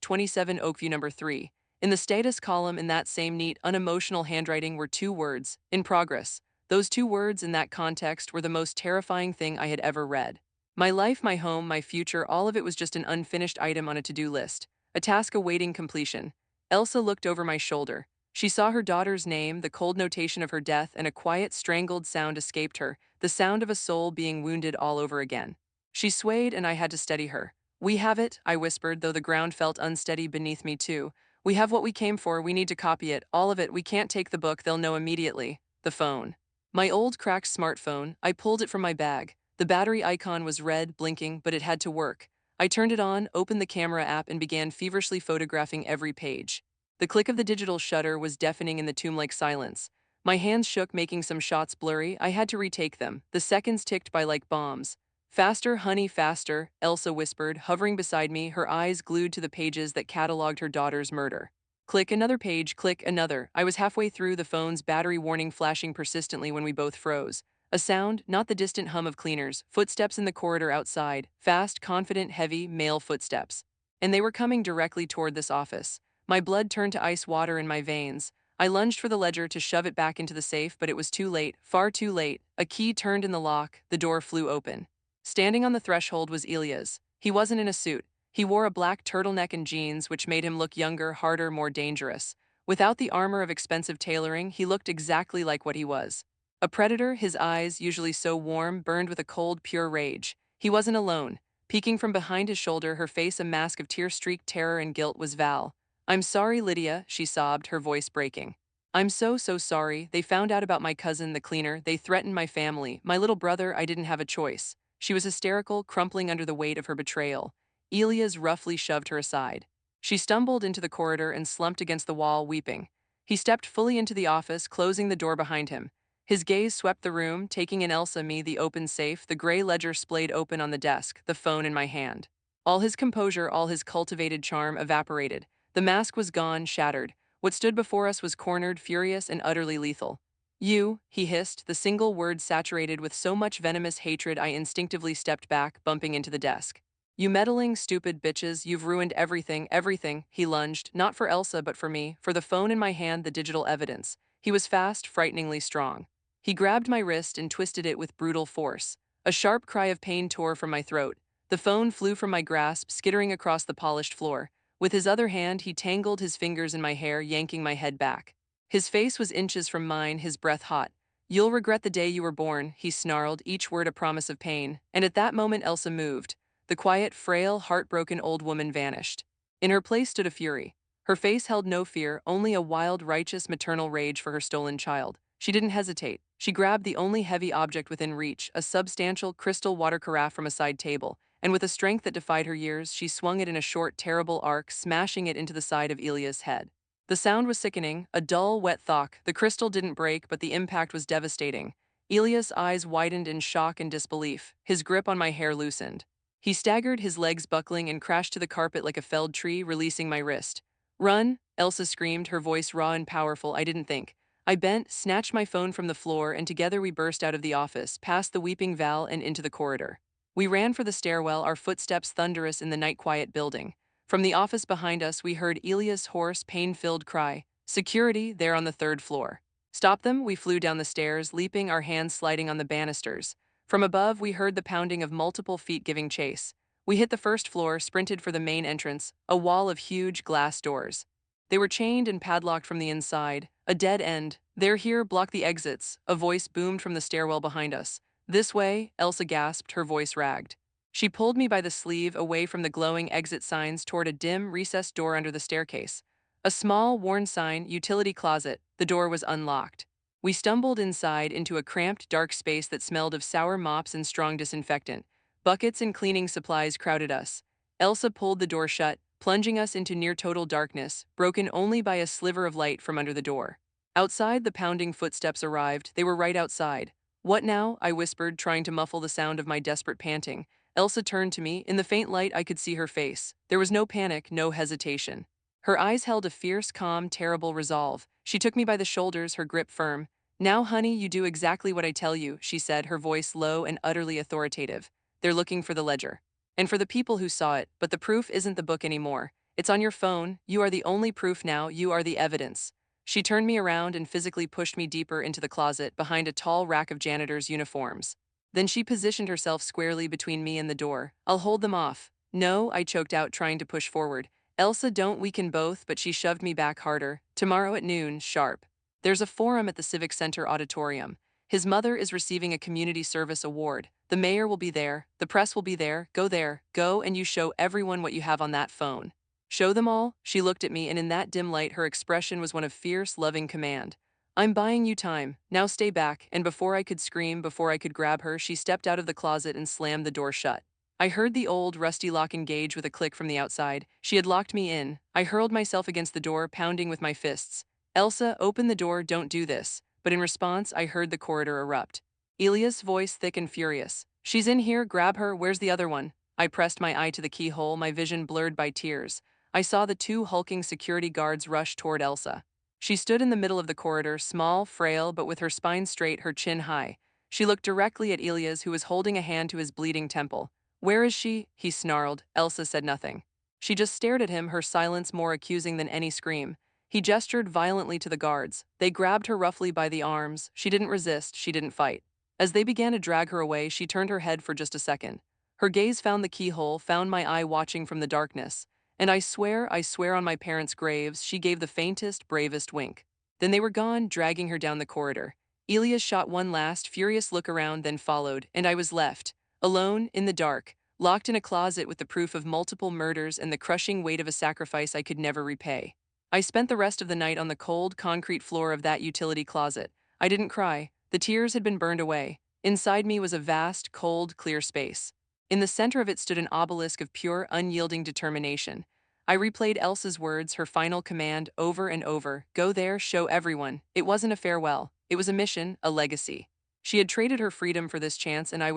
27 Oakview, number 3. In the status column, in that same neat, unemotional handwriting, were 2 words, in progress. Those 2 words in that context were the most terrifying thing I had ever read. My life, my home, my future, all of it was just an unfinished item on a to-do list, a task awaiting completion. Elsa looked over my shoulder. She saw her daughter's name, the cold notation of her death, and a quiet, strangled sound escaped her, the sound of a soul being wounded all over again. She swayed, and I had to steady her. We have it, I whispered, though the ground felt unsteady beneath me too. We have what we came for, we need to copy it, all of it, we can't take the book, they'll know immediately. The phone. My old cracked smartphone, I pulled it from my bag. The battery icon was red, blinking, but it had to work. I turned it on, opened the camera app, and began feverishly photographing every page. The click of the digital shutter was deafening in the tomb-like silence. My hands shook, making some shots blurry. I had to retake them. The seconds ticked by like bombs. Faster, honey, faster, Elsa whispered, hovering beside me, her eyes glued to the pages that cataloged her daughter's murder. Click another page, click another. I was halfway through, the phone's battery warning flashing persistently, when we both froze. A sound, not the distant hum of cleaners, footsteps in the corridor outside, fast, confident, heavy, male footsteps. And they were coming directly toward this office. My blood turned to ice water in my veins. I lunged for the ledger to shove it back into the safe, but it was too late, far too late. A key turned in the lock, the door flew open. Standing on the threshold was Elias. He wasn't in a suit. He wore a black turtleneck and jeans, which made him look younger, harder, more dangerous. Without the armor of expensive tailoring, he looked exactly like what he was. A predator, his eyes, usually so warm, burned with a cold, pure rage. He wasn't alone. Peeking from behind his shoulder, her face a mask of tear-streaked terror and guilt, was Val. "I'm sorry, Lydia," she sobbed, her voice breaking. "I'm so sorry. They found out about my cousin, the cleaner. They threatened my family. My little brother, I didn't have a choice." She was hysterical, crumpling under the weight of her betrayal. Elias roughly shoved her aside. She stumbled into the corridor and slumped against the wall, weeping. He stepped fully into the office, closing the door behind him. His gaze swept the room, taking in Elsa, me, the open safe, the gray ledger splayed open on the desk, the phone in my hand. All his composure, all his cultivated charm evaporated. The mask was gone, shattered. What stood before us was cornered, furious, and utterly lethal. "You," he hissed, the single word saturated with so much venomous hatred I instinctively stepped back, bumping into the desk. "You meddling, stupid bitches, you've ruined everything, everything," he lunged, not for Elsa but for me, for the phone in my hand, the digital evidence. He was fast, frighteningly strong. He grabbed my wrist and twisted it with brutal force. A sharp cry of pain tore from my throat. The phone flew from my grasp, skittering across the polished floor. With his other hand, he tangled his fingers in my hair, yanking my head back. His face was inches from mine, his breath hot. "You'll regret the day you were born," he snarled, each word a promise of pain. And at that moment Elsa moved. The quiet, frail, heartbroken old woman vanished. In her place stood a fury. Her face held no fear, only a wild, righteous, maternal rage for her stolen child. She didn't hesitate. She grabbed the only heavy object within reach, a substantial, crystal water carafe from a side table, and with a strength that defied her years, she swung it in a short, terrible arc, smashing it into the side of Elias' head. The sound was sickening, a dull, wet thwack. The crystal didn't break, but the impact was devastating. Elias' eyes widened in shock and disbelief. His grip on my hair loosened. He staggered, his legs buckling, and crashed to the carpet like a felled tree, releasing my wrist. "Run!" Elsa screamed, her voice raw and powerful. I didn't think. I bent, snatched my phone from the floor, and together we burst out of the office, past the weeping Val and into the corridor. We ran for the stairwell, our footsteps thunderous in the night-quiet building. From the office behind us, we heard Elias' hoarse, pain-filled cry, "Security, there on the third floor." "Stop them!" We flew down the stairs, leaping, our hands sliding on the banisters. From above, we heard the pounding of multiple feet giving chase. We hit the first floor, sprinted for the main entrance, a wall of huge glass doors. They were chained and padlocked from the inside. A dead end. "They're here, block the exits," a voice boomed from the stairwell behind us. "This way," Elsa gasped, her voice ragged. She pulled me by the sleeve, away from the glowing exit signs, toward a dim, recessed door under the staircase. A small, worn sign, "Utility Closet." The door was unlocked. We stumbled inside into a cramped, dark space that smelled of sour mops and strong disinfectant. Buckets and cleaning supplies crowded us. Elsa pulled the door shut, plunging us into near-total darkness, broken only by a sliver of light from under the door. Outside, the pounding footsteps arrived. They were right outside. "What now?" I whispered, trying to muffle the sound of my desperate panting. Elsa turned to me. In the faint light, I could see her face. There was no panic, no hesitation. Her eyes held a fierce, calm, terrible resolve. She took me by the shoulders, her grip firm. "Now, honey, you do exactly what I tell you," she said, her voice low and utterly authoritative. "They're looking for the ledger. And for the people who saw it, but the proof isn't the book anymore. It's on your phone. You are the only proof now. You are the evidence." She turned me around and physically pushed me deeper into the closet, behind a tall rack of janitor's uniforms. Then she positioned herself squarely between me and the door. "I'll hold them off." "No," I choked out, trying to push forward. "Elsa, don't, we can both," but she shoved me back harder. "Tomorrow at noon, sharp. There's a forum at the Civic Center auditorium. His mother is receiving a community service award. The mayor will be there, the press will be there. Go, and you show everyone what you have on that phone." "Show them all?" She looked at me, and in that dim light, her expression was one of fierce, loving command. "I'm buying you time. Now stay back." And before I could scream, before I could grab her, she stepped out of the closet and slammed the door shut. I heard the old, rusty lock engage with a click from the outside. She had locked me in. I hurled myself against the door, pounding with my fists. "Elsa, open the door, don't do this." But in response, I heard the corridor erupt. Elias' voice thick and furious. "She's in here, grab her, where's the other one?" I pressed my eye to the keyhole, my vision blurred by tears. I saw the two hulking security guards rush toward Elsa. She stood in the middle of the corridor, small, frail, but with her spine straight, her chin high. She looked directly at Elias, who was holding a hand to his bleeding temple. "Where is she?" he snarled. Elsa said nothing. She just stared at him, her silence more accusing than any scream. He gestured violently to the guards. They grabbed her roughly by the arms. She didn't resist, she didn't fight. As they began to drag her away, she turned her head for just a second. Her gaze found the keyhole, found my eye watching from the darkness. And I swear on my parents' graves, she gave the faintest, bravest wink. Then they were gone, dragging her down the corridor. Elias shot one last, furious look around, then followed, and I was left, alone, in the dark, locked in a closet with the proof of multiple murders and the crushing weight of a sacrifice I could never repay. I spent the rest of the night on the cold, concrete floor of that utility closet. I didn't cry. The tears had been burned away. Inside me was a vast, cold, clear space. In the center of it stood an obelisk of pure, unyielding determination. I replayed Elsa's words, her final command, over and over. Go there, show everyone. It wasn't a farewell. It was a mission, a legacy. She had traded her freedom for this chance, and I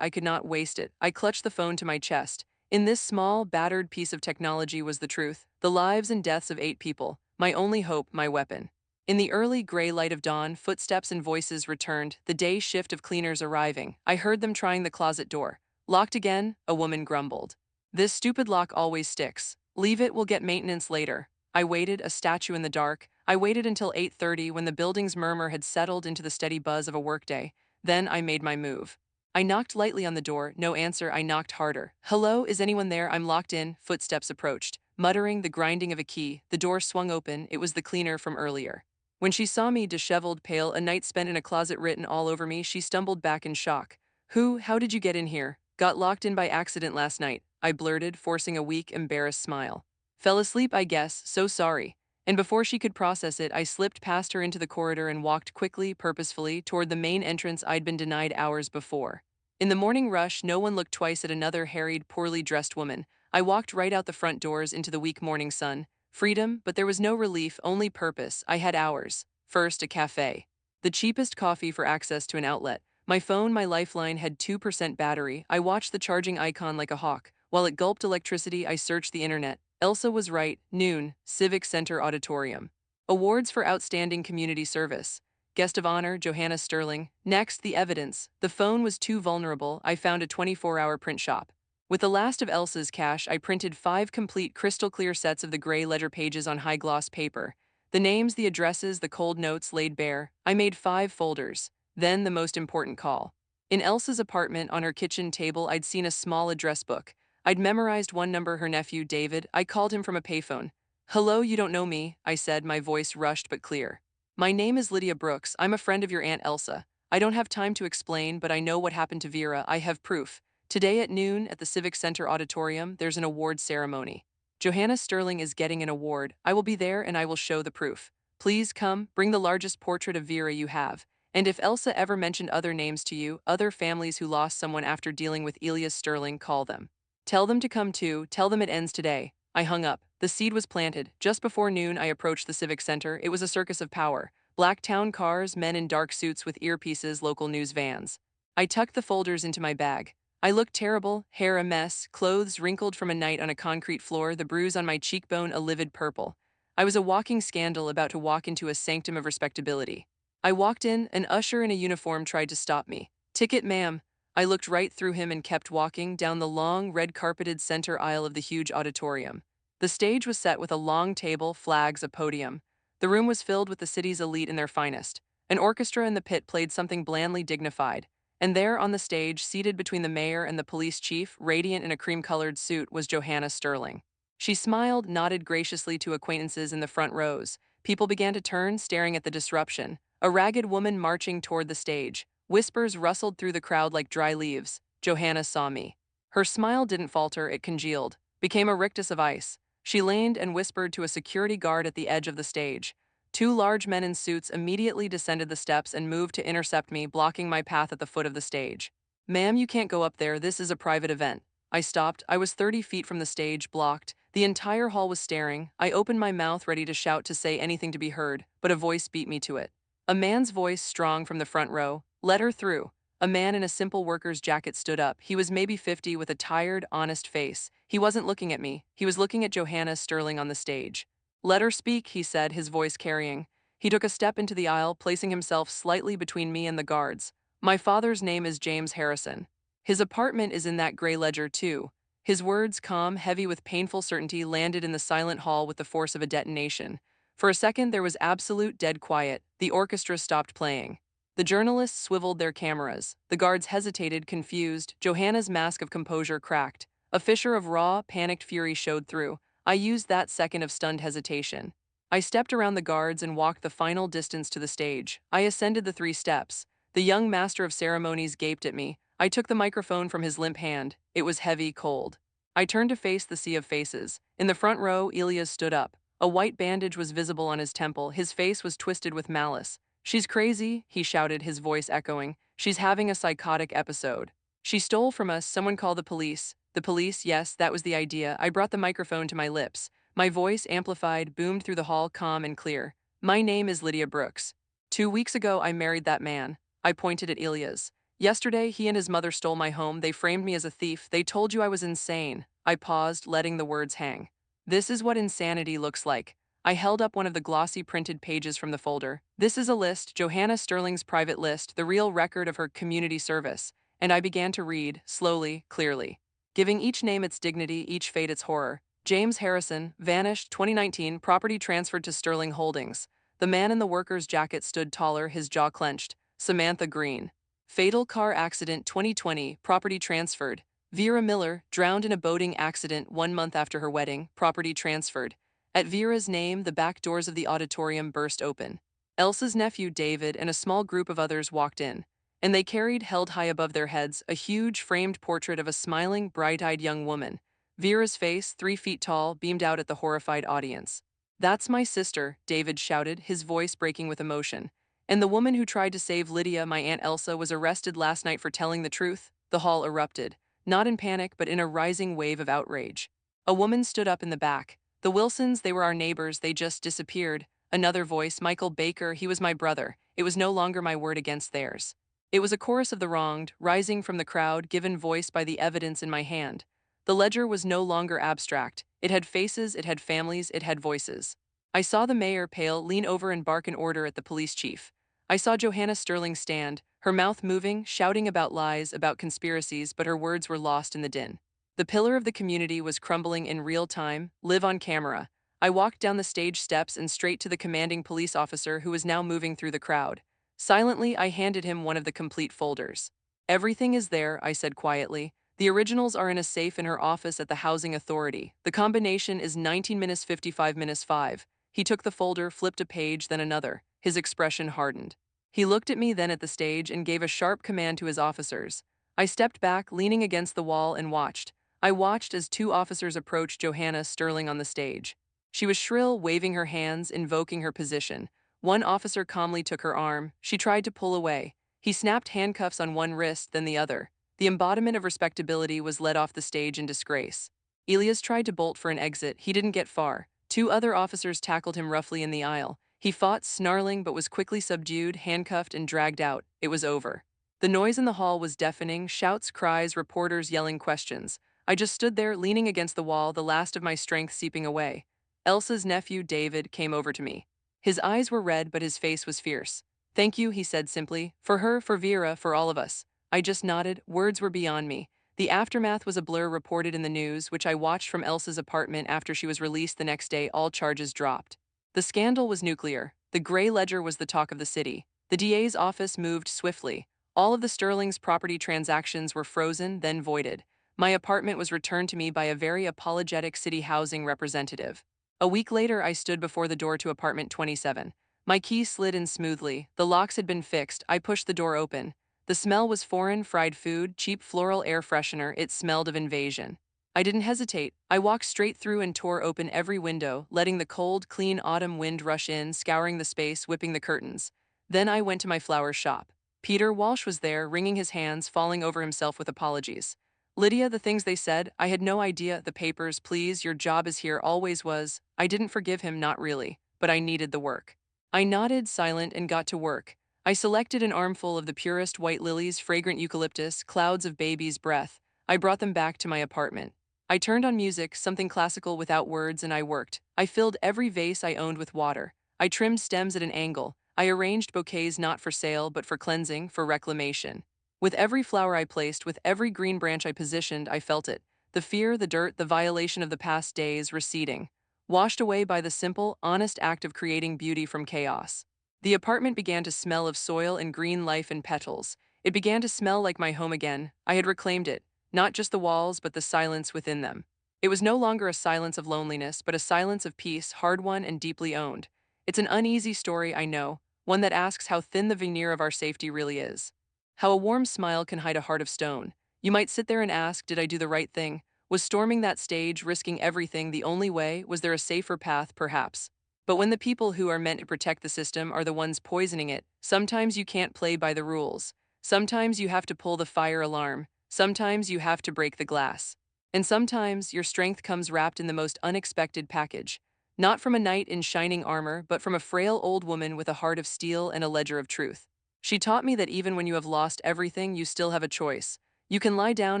could not waste it. I clutched the phone to my chest. In this small, battered piece of technology was the truth, the lives and deaths of 8 people, my only hope, my weapon. In the early gray light of dawn, footsteps and voices returned, the day shift of cleaners arriving. I heard them trying the closet door. Locked again, a woman grumbled. This stupid lock always sticks. Leave it, we'll get maintenance later. I waited, a statue in the dark. I waited until 8:30 when the building's murmur had settled into the steady buzz of a workday. Then I made my move. I knocked lightly on the door, no answer. I knocked harder. Hello, is anyone there? I'm locked in. Footsteps approached. Muttering, the grinding of a key, the door swung open. It was the cleaner from earlier. When she saw me, disheveled, pale, a night spent in a closet written all over me, she stumbled back in shock. How did you get in here? Got locked in by accident last night, I blurted, forcing a weak, embarrassed smile. Fell asleep, I guess, so sorry. And before she could process it, I slipped past her into the corridor and walked quickly, purposefully, toward the main entrance I'd been denied hours before. In the morning rush, no one looked twice at another harried, poorly dressed woman. I walked right out the front doors into the weak morning sun. Freedom, but there was no relief, only purpose. I had hours. First, a cafe. The cheapest coffee for access to an outlet. My phone, my lifeline, had 2% battery. I watched the charging icon like a hawk. While it gulped electricity, I searched the internet. Elsa was right. Noon, Civic Center Auditorium. Awards for outstanding community service. Guest of honor, Johanna Sterling. Next, the evidence. The phone was too vulnerable. I found a 24-hour print shop. With the last of Elsa's cash, I printed 5 complete crystal-clear sets of the gray ledger pages on high-gloss paper. The names, the addresses, the cold notes laid bare. I made 5 folders. Then the most important call. In Elsa's apartment, on her kitchen table, I'd seen a small address book. I'd memorized one number, her nephew, David. I called him from a payphone. Hello, you don't know me, I said, my voice rushed but clear. My name is Lydia Brooks. I'm a friend of your Aunt Elsa. I don't have time to explain, but I know what happened to Vera. I have proof. Today at noon, at the Civic Center Auditorium, there's an award ceremony. Johanna Sterling is getting an award. I will be there and I will show the proof. Please come, bring the largest portrait of Vera you have. And if Elsa ever mentioned other names to you, other families who lost someone after dealing with Elias Sterling, call them. Tell them to come too, tell them it ends today. I hung up. The seed was planted. Just before noon, I approached the Civic Center. It was a circus of power. Black town cars, men in dark suits with earpieces, local news vans. I tucked the folders into my bag. I looked terrible, hair a mess, clothes wrinkled from a night on a concrete floor, the bruise on my cheekbone a livid purple. I was a walking scandal about to walk into a sanctum of respectability. I walked in, an usher in a uniform tried to stop me. Ticket, ma'am. I looked right through him and kept walking down the long, red-carpeted center aisle of the huge auditorium. The stage was set with a long table, flags, a podium. The room was filled with the city's elite in their finest. An orchestra in the pit played something blandly dignified. And there on the stage, seated between the mayor and the police chief, radiant in a cream-colored suit, was Johanna Sterling. She smiled, nodded graciously to acquaintances in the front rows. People began to turn, staring at the disruption. A ragged woman marching toward the stage. Whispers rustled through the crowd like dry leaves. Johanna saw me. Her smile didn't falter, it congealed, became a rictus of ice. She leaned and whispered to a security guard at the edge of the stage. 2 large men in suits immediately descended the steps and moved to intercept me, blocking my path at the foot of the stage. Ma'am, you can't go up there, this is a private event. I stopped. I was 30 feet from the stage, blocked. The entire hall was staring. I opened my mouth, ready to shout, to say anything to be heard, but a voice beat me to it. A man's voice, strong from the front row. Let her through. A man in a simple worker's jacket stood up. He was maybe 50, with a tired, honest face. He wasn't looking at me. He was looking at Johanna Sterling on the stage. Let her speak, he said, his voice carrying. He took a step into the aisle, placing himself slightly between me and the guards. My father's name is James Harrison. His apartment is in that gray ledger, too. His words, calm, heavy with painful certainty, landed in the silent hall with the force of a detonation. For a second, there was absolute dead quiet. The orchestra stopped playing. The journalists swiveled their cameras. The guards hesitated, confused. Johanna's mask of composure cracked. A fissure of raw, panicked fury showed through. I used that second of stunned hesitation. I stepped around the guards and walked the final distance to the stage. I ascended the 3 steps. The young master of ceremonies gaped at me. I took the microphone from his limp hand. It was heavy, cold. I turned to face the sea of faces. In the front row, Elias stood up. A white bandage was visible on his temple. His face was twisted with malice. "She's crazy," he shouted, his voice echoing. "She's having a psychotic episode. She stole from us. Someone call the police." The police, yes, that was the idea. I brought the microphone to my lips. My voice, amplified, boomed through the hall, calm and clear. "My name is Lydia Brooks. 2 weeks ago, I married that man." I pointed at Elias. "Yesterday, he and his mother stole my home. They framed me as a thief. They told you I was insane." I paused, letting the words hang. This is what insanity looks like. I held up one of the glossy printed pages from the folder. This is a list, Johanna Sterling's private list, the real record of her community service. And I began to read, slowly, clearly, giving each name its dignity, each fate its horror. James Harrison, vanished, 2019, property transferred to Sterling Holdings. The man in the worker's jacket stood taller, his jaw clenched. Samantha Green. Fatal car accident, 2020, property transferred. Vera Miller, drowned in a boating accident 1 month after her wedding, property transferred. At Vera's name, the back doors of the auditorium burst open. Elsa's nephew, David, and a small group of others walked in. And they carried, held high above their heads, a huge framed portrait of a smiling, bright-eyed young woman. Vera's face, 3 feet tall, beamed out at the horrified audience. "That's my sister," David shouted, his voice breaking with emotion. "And the woman who tried to save Lydia, my Aunt Elsa, was arrested last night for telling the truth." The hall erupted, not in panic but in a rising wave of outrage. A woman stood up in the back. "The Wilsons, they were our neighbors, they just disappeared." Another voice, "Michael Baker, he was my brother." It was no longer my word against theirs. It was a chorus of the wronged, rising from the crowd, given voice by the evidence in my hand. The ledger was no longer abstract. It had faces, it had families, it had voices. I saw the mayor, pale, lean over and bark an order at the police chief. I saw Johanna Sterling stand, her mouth moving, shouting about lies, about conspiracies, but her words were lost in the din. The pillar of the community was crumbling in real time, live on camera. I walked down the stage steps and straight to the commanding police officer who was now moving through the crowd. Silently, I handed him one of the complete folders. "Everything is there," I said quietly. "The originals are in a safe in her office at the Housing Authority. The combination is 19 minus 55 minus 5. He took the folder, flipped a page, then another. His expression hardened. He looked at me, then at the stage, and gave a sharp command to his officers. I stepped back, leaning against the wall, and watched. I watched as 2 officers approached Johanna Sterling on the stage. She was shrill, waving her hands, invoking her position. One officer calmly took her arm. She tried to pull away. He snapped handcuffs on one wrist, then the other. The embodiment of respectability was led off the stage in disgrace. Elias tried to bolt for an exit. He didn't get far. 2 other officers tackled him roughly in the aisle. He fought, snarling, but was quickly subdued, handcuffed, and dragged out. It was over. The noise in the hall was deafening, shouts, cries, reporters yelling questions. I just stood there, leaning against the wall, the last of my strength seeping away. Elsa's nephew, David, came over to me. His eyes were red, but his face was fierce. "Thank you," he said simply. "For her, for Vera, for all of us." I just nodded. Words were beyond me. The aftermath was a blur reported in the news, which I watched from Elsa's apartment after she was released the next day. All charges dropped. The scandal was nuclear. The gray ledger was the talk of the city. The DA's office moved swiftly. All of the Sterling's property transactions were frozen, then voided. My apartment was returned to me by a very apologetic city housing representative. A week later, I stood before the door to apartment 27. My key slid in smoothly. The locks had been fixed. I pushed the door open. The smell was foreign, fried food, cheap floral air freshener. It smelled of invasion. I didn't hesitate. I walked straight through and tore open every window, letting the cold, clean autumn wind rush in, scouring the space, whipping the curtains. Then I went to my flower shop. Peter Walsh was there, wringing his hands, falling over himself with apologies. "Lydia, the things they said, I had no idea. The papers, please, your job is here, always was." I didn't forgive him, not really, but I needed the work. I nodded, silent, and got to work. I selected an armful of the purest white lilies, fragrant eucalyptus, clouds of baby's breath. I brought them back to my apartment. I turned on music, something classical without words, and I worked. I filled every vase I owned with water. I trimmed stems at an angle. I arranged bouquets not for sale, but for cleansing, for reclamation. With every flower I placed, with every green branch I positioned, I felt it. The fear, the dirt, the violation of the past days receding, washed away by the simple, honest act of creating beauty from chaos. The apartment began to smell of soil and green life and petals. It began to smell like my home again. I had reclaimed it, not just the walls, but the silence within them. It was no longer a silence of loneliness, but a silence of peace, hard-won and deeply owned. It's an uneasy story, I know, one that asks how thin the veneer of our safety really is. How a warm smile can hide a heart of stone. You might sit there and ask, did I do the right thing? Was storming that stage, risking everything, the only way? Was there a safer path, perhaps? But when the people who are meant to protect the system are the ones poisoning it, sometimes you can't play by the rules. Sometimes you have to pull the fire alarm. Sometimes you have to break the glass. And sometimes your strength comes wrapped in the most unexpected package. Not from a knight in shining armor, but from a frail old woman with a heart of steel and a ledger of truth. She taught me that even when you have lost everything, you still have a choice. You can lie down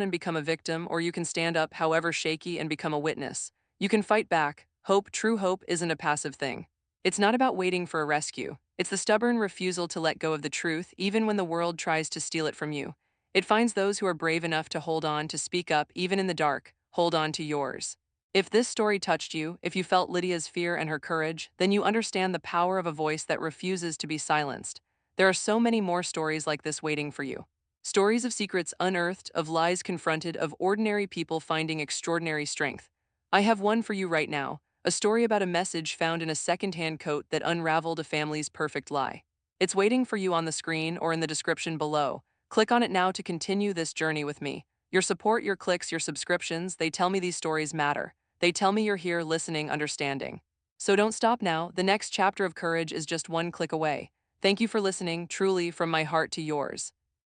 and become a victim, or you can stand up, however shaky, and become a witness. You can fight back. Hope, true hope, isn't a passive thing. It's not about waiting for a rescue. It's the stubborn refusal to let go of the truth, even when the world tries to steal it from you. It finds those who are brave enough to hold on, to speak up, even in the dark. Hold on to yours. If this story touched you, if you felt Lydia's fear and her courage, then you understand the power of a voice that refuses to be silenced. There are so many more stories like this waiting for you. Stories of secrets unearthed, of lies confronted, of ordinary people finding extraordinary strength. I have one for you right now, a story about a message found in a secondhand coat that unraveled a family's perfect lie. It's waiting for you on the screen or in the description below. Click on it now to continue this journey with me. Your support, your clicks, your subscriptions, they tell me these stories matter. They tell me you're here listening, understanding. So don't stop now. The next chapter of courage is just one click away. Thank you for listening, truly from my heart to yours.